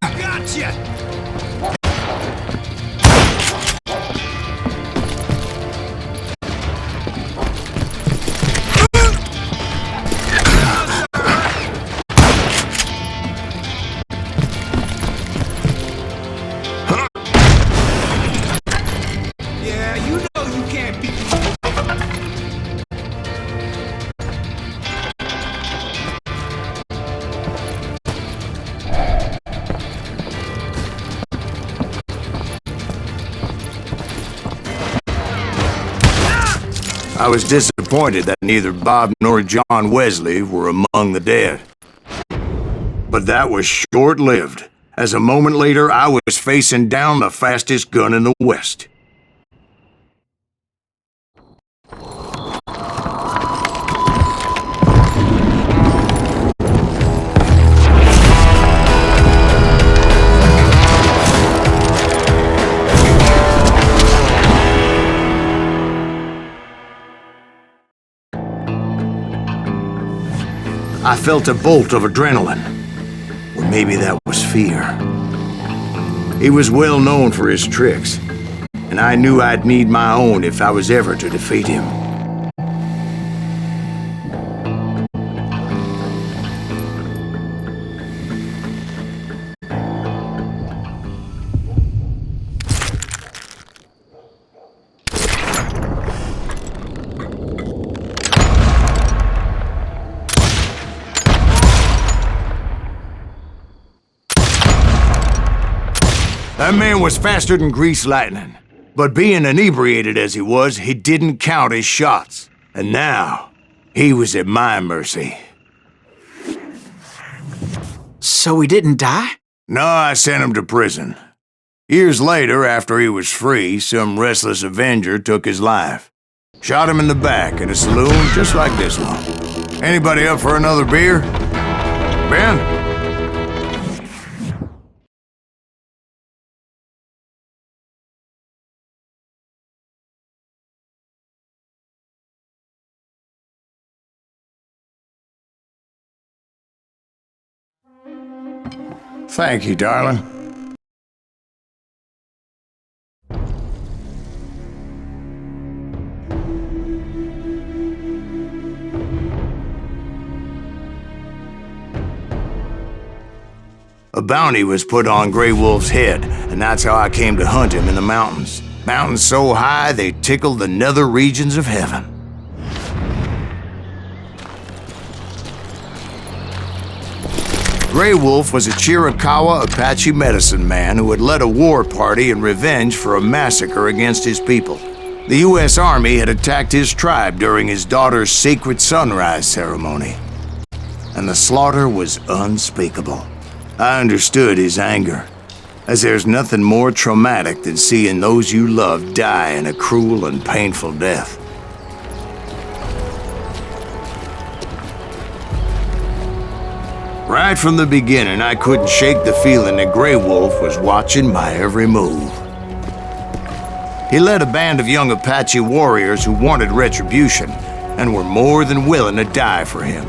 Gotcha! I was disappointed that neither Bob nor John Wesley were among the dead. But that was short-lived, as a moment later I was facing down the fastest gun in the West. I felt a bolt of adrenaline, or maybe that was fear. He was well known for his tricks, and I knew I'd need my own if I was ever to defeat him. That man was faster than greased lightning. But being inebriated as he was, he didn't count his shots. And now, he was at my mercy. So he didn't die? No, I sent him to prison. Years later, after he was free, some restless avenger took his life. Shot him in the back in a saloon just like this one. Anybody up for another beer? Ben? Thank you, darling. A bounty was put on Grey Wolf's head, and that's how I came to hunt him in the mountains. Mountains so high they tickled the nether regions of heaven. Grey Wolf was a Chiricahua Apache medicine man who had led a war party in revenge for a massacre against his people. The U.S. Army had attacked his tribe during his daughter's sacred sunrise ceremony, and the slaughter was unspeakable. I understood his anger, as there's nothing more traumatic than seeing those you love die in a cruel and painful death. Right from the beginning, I couldn't shake the feeling that Grey Wolf was watching my every move. He led a band of young Apache warriors who wanted retribution and were more than willing to die for him.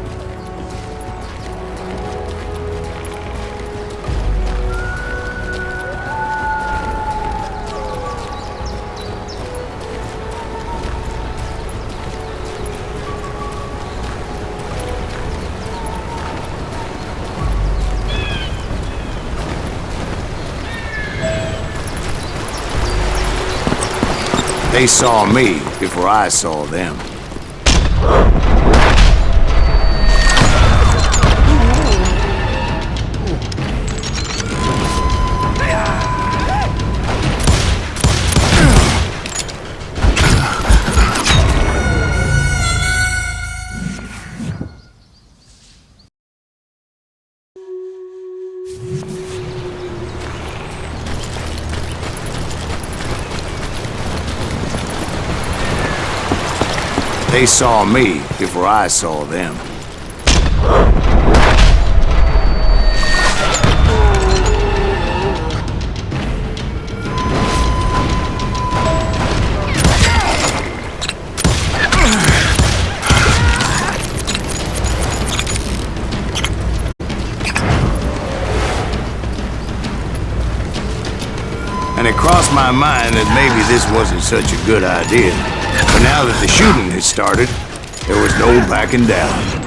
They saw me before I saw them. They saw me before I saw them. And it crossed my mind that maybe this wasn't such a good idea. But now that the shooting had started, there was no backing down.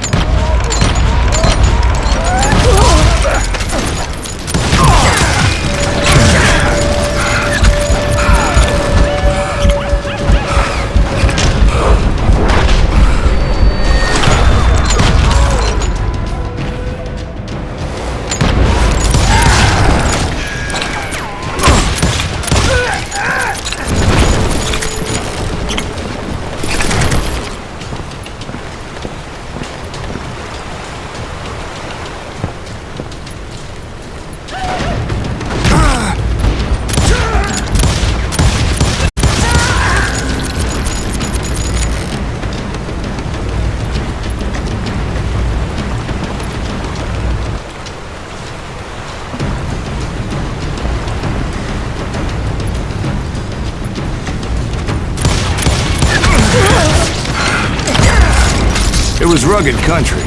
It was rugged country,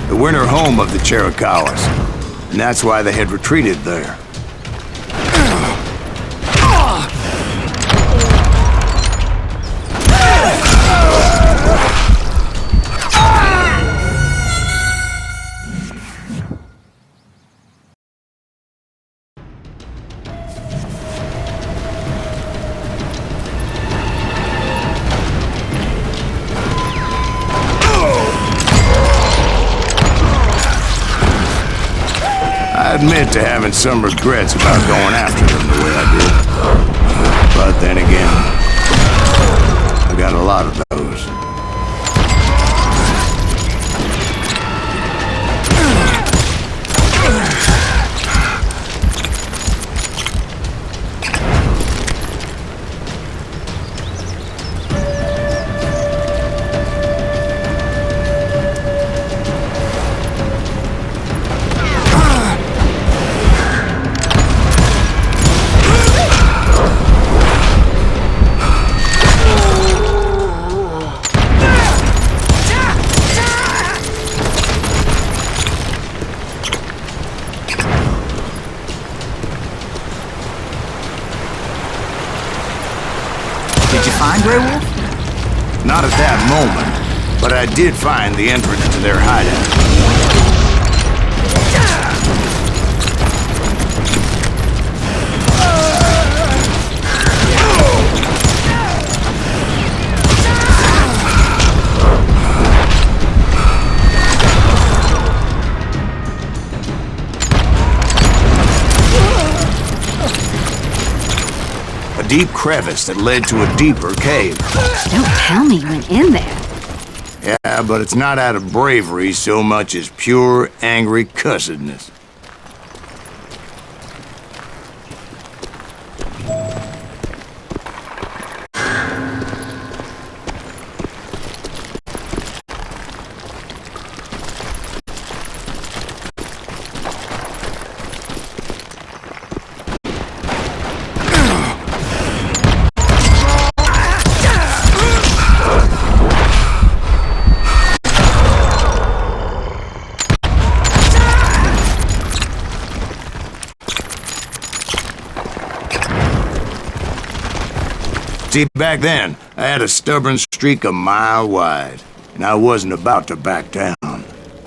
the winter home of the Chiricahuas, and that's why they had retreated there. I admit to having some regrets about going after them the way bastard. But then again, I got a lot of those. Did you find Grey Wolf? Not at that moment, but I did find the entrance to their hideout. A deep crevice that led to a deeper cave. Don't tell me you went in there. Yeah, but it's not out of bravery so much as pure, angry cussedness. See, back then, I had a stubborn streak a mile wide, and I wasn't about to back down.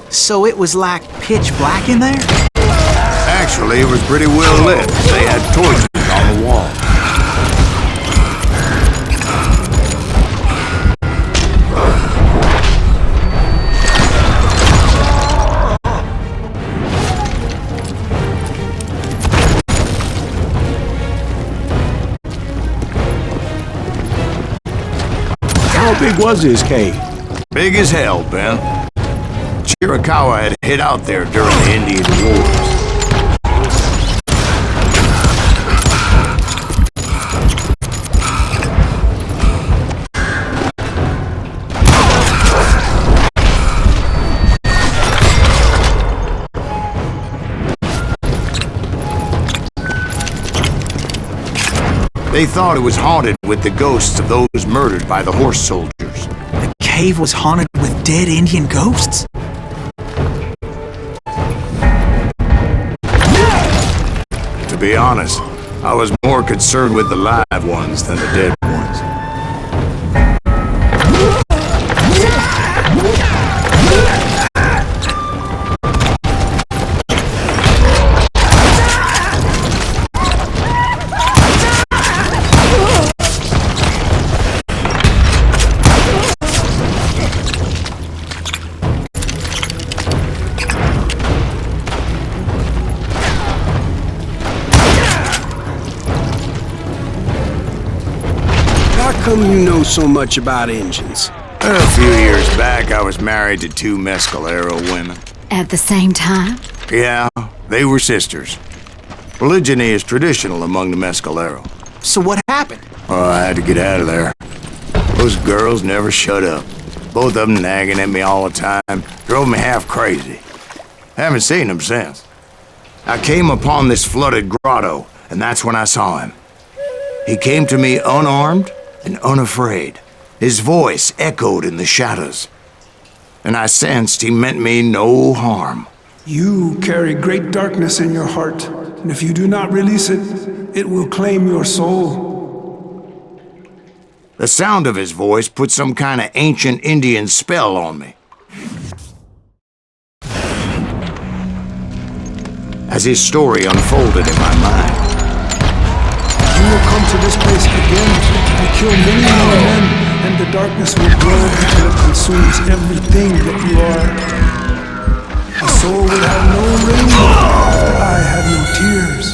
So it was like pitch black in there? Actually, it was pretty well lit. They had torches on the wall. How big was this cave? Big as hell, Ben. Chiricahua had hid out there during the Indian Wars. They thought it was haunted with the ghosts of those murdered by the horse soldiers. The cave was haunted with dead Indian ghosts? To be honest, I was more concerned with the live ones than the dead ones. How come you know so much about engines? A few years back, I was married to two Mescalero women. At the same time? Yeah, they were sisters. Polygyny is traditional among the Mescalero. So what happened? Oh, I had to get out of there. Those girls never shut up. Both of them nagging at me all the time. Drove me half crazy. Haven't seen them since. I came upon this flooded grotto, and that's when I saw him. He came to me unarmed and unafraid. His voice echoed in the shadows. And I sensed he meant me no harm. You carry great darkness in your heart, and if you do not release it, it will claim your soul. The sound of his voice put some kind of ancient Indian spell on me. As his story unfolded in my mind, You will come to this place again and kill many more men, and the darkness will grow until it consumes everything that you are. A soul would have no rainbow after I had no tears.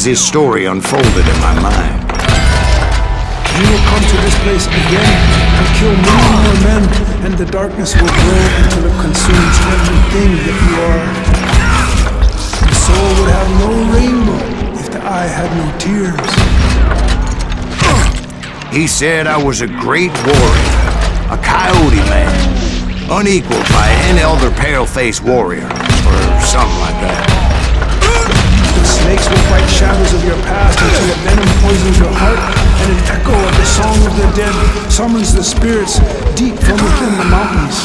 as his story unfolded in my mind. You will come to this place again and kill many more men, and the darkness will grow until it consumes everything that you are. The soul would have no rainbow if the eye had no tears. He said I was a great warrior, a coyote man, unequaled by any other pale-faced warrior, or something like that. The snakes will bite shadows of your past until a venom poisons your heart, and an echo of the song of the dead summons the spirits deep from within the mountains.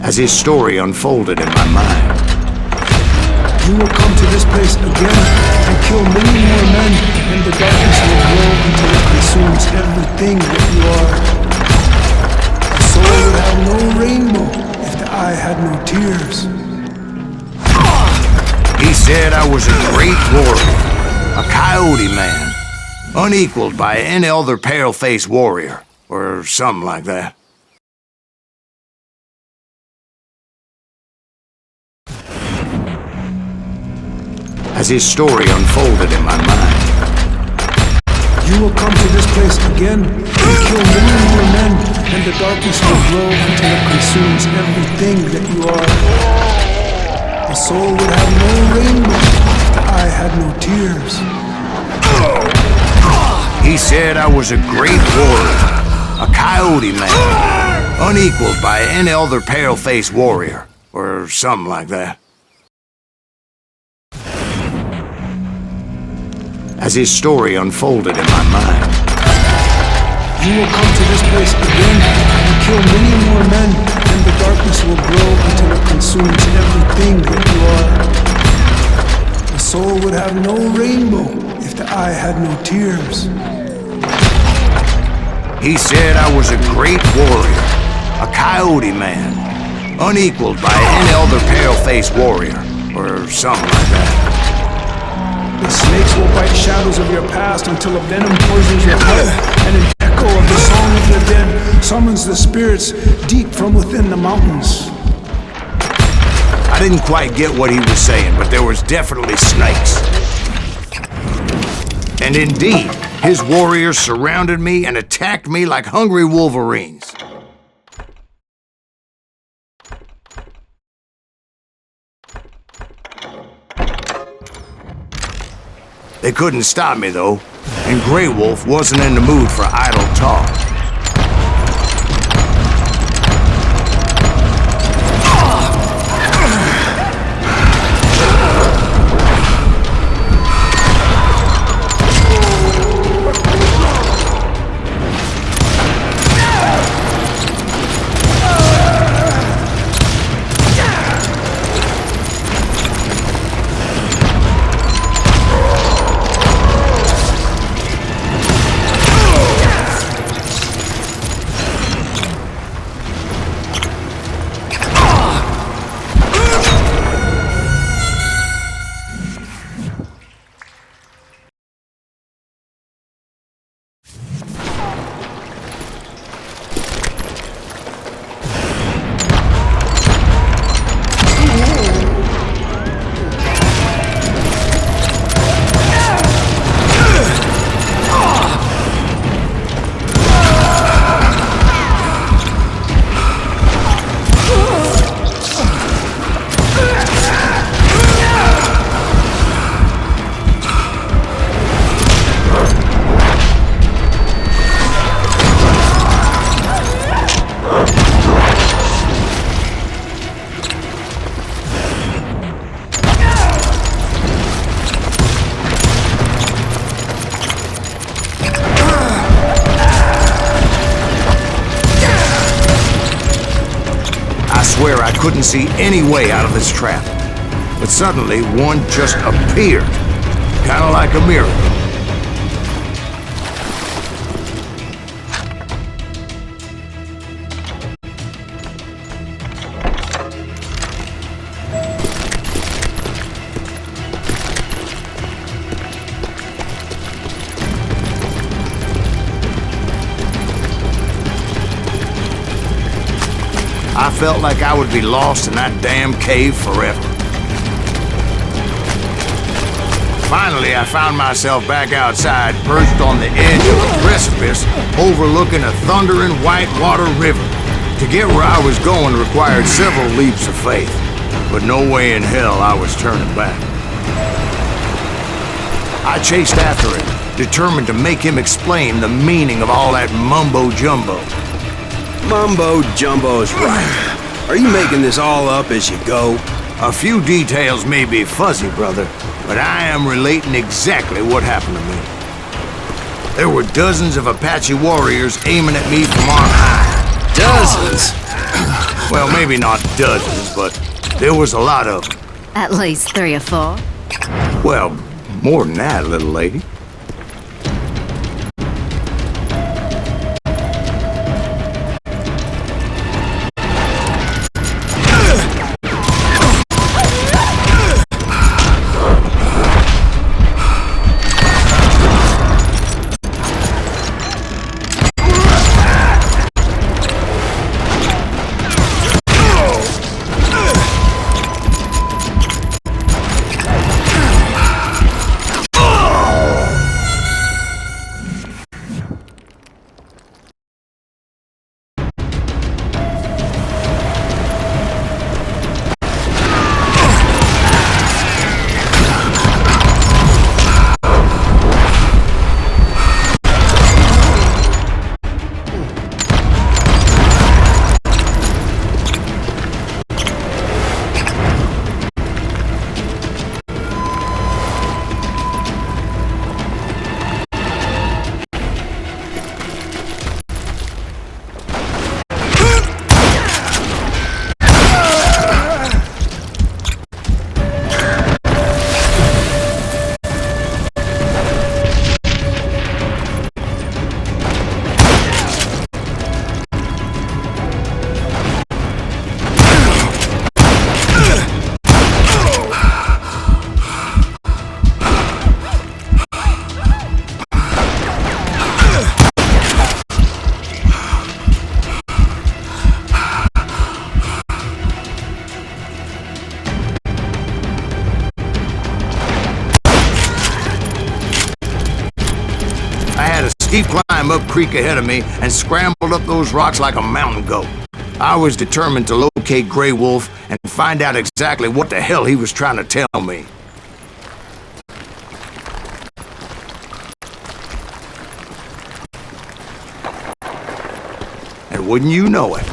As his story unfolded in my mind. You will come to this place again and kill many more men, and the darkness will grow until it consumes everything that you are. The soul would have no rainbow if the eye had no tears. He said I was a great warrior, a coyote man, unequaled by any other pale-faced warrior, or something like that. As his story unfolded in my mind. You will come to this place again and kill many more men, and the darkness will grow until it consumes everything that you are. The soul would have no rainbow if the eye had no tears. He said I was a great warrior, a coyote man, unequaled by any other pale-faced warrior, or something like that. As his story unfolded in my mind. You will come to this place again and kill many more men, and the darkness will grow until it consumes everything that you are. The soul would have no rainbow if the eye had no tears. He said I was a great warrior, a coyote man, unequaled by any other pale-faced warrior, or something like that. The snakes will bite shadows of your past until a venom poisons your heart, and an echo of the song of the dead summons the spirits deep from within the mountains. I didn't quite get what he was saying, but there was definitely snakes. And indeed, his warriors surrounded me and attacked me like hungry wolverines. They couldn't stop me, though, and Grey Wolf wasn't in the mood for idle talk. I swear I couldn't see any way out of this trap. But suddenly, one just appeared. Kinda like a miracle. I felt like I would be lost in that damn cave forever. Finally, I found myself back outside, perched on the edge of a precipice, overlooking a thundering whitewater river. To get where I was going required several leaps of faith, but no way in hell I was turning back. I chased after him, determined to make him explain the meaning of all that mumbo-jumbo. Mumbo-jumbo's right. Are you making this all up as you go? A few details may be fuzzy, brother, but I am relating exactly what happened to me. There were dozens of Apache warriors aiming at me from on high. Dozens? Well, maybe not dozens, but there was a lot of them. At least 3 or 4. Well, more than that, little lady. Steep climb up creek ahead of me and scrambled up those rocks like a mountain goat. I was determined to locate Grey Wolf and find out exactly what the hell he was trying to tell me. And wouldn't you know it,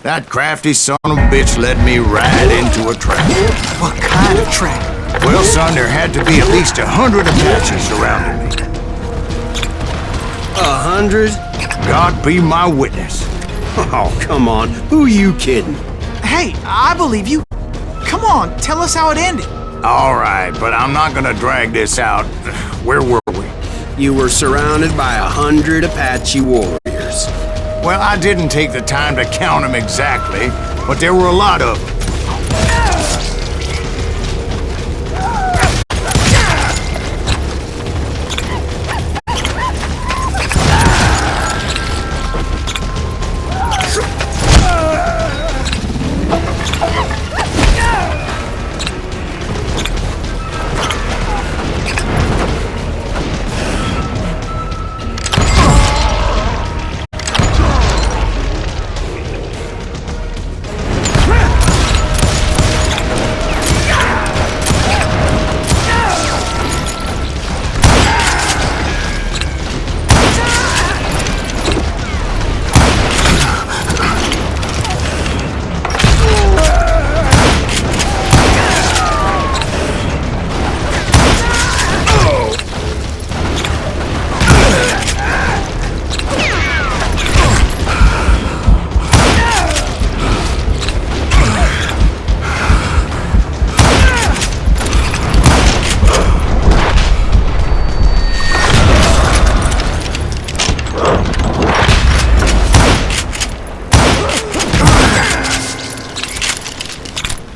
that crafty son of a bitch led me right into a trap. What kind of trap? Well, son, there had to be at least 100 Apaches surrounding me. 100? God be my witness. Oh, come on. Who are you kidding? Hey, I believe you. Come on, tell us how it ended. All right, but I'm not gonna drag this out. Where were we? You were surrounded by 100 Apache warriors. Well, I didn't take the time to count them exactly, but there were a lot of them.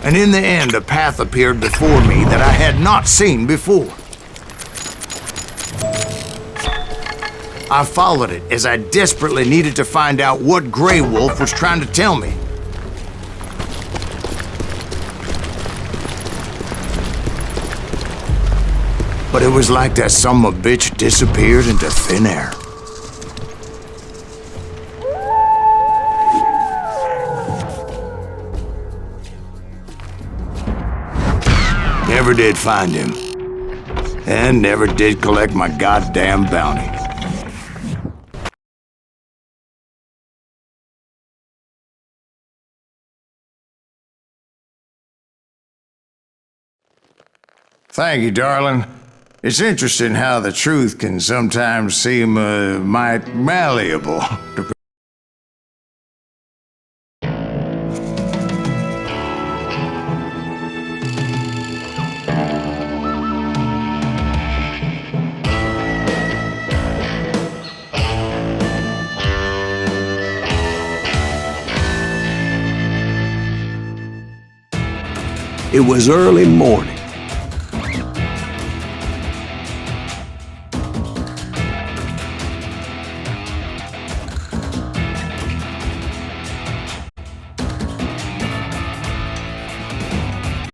And in the end, a path appeared before me that I had not seen before. I followed it as I desperately needed to find out what Grey Wolf was trying to tell me. But it was like that son of a bitch disappeared into thin air. Never did find him. And never did collect my goddamn bounty. Thank you, darling. It's interesting how the truth can sometimes seem, might malleable. It was early morning.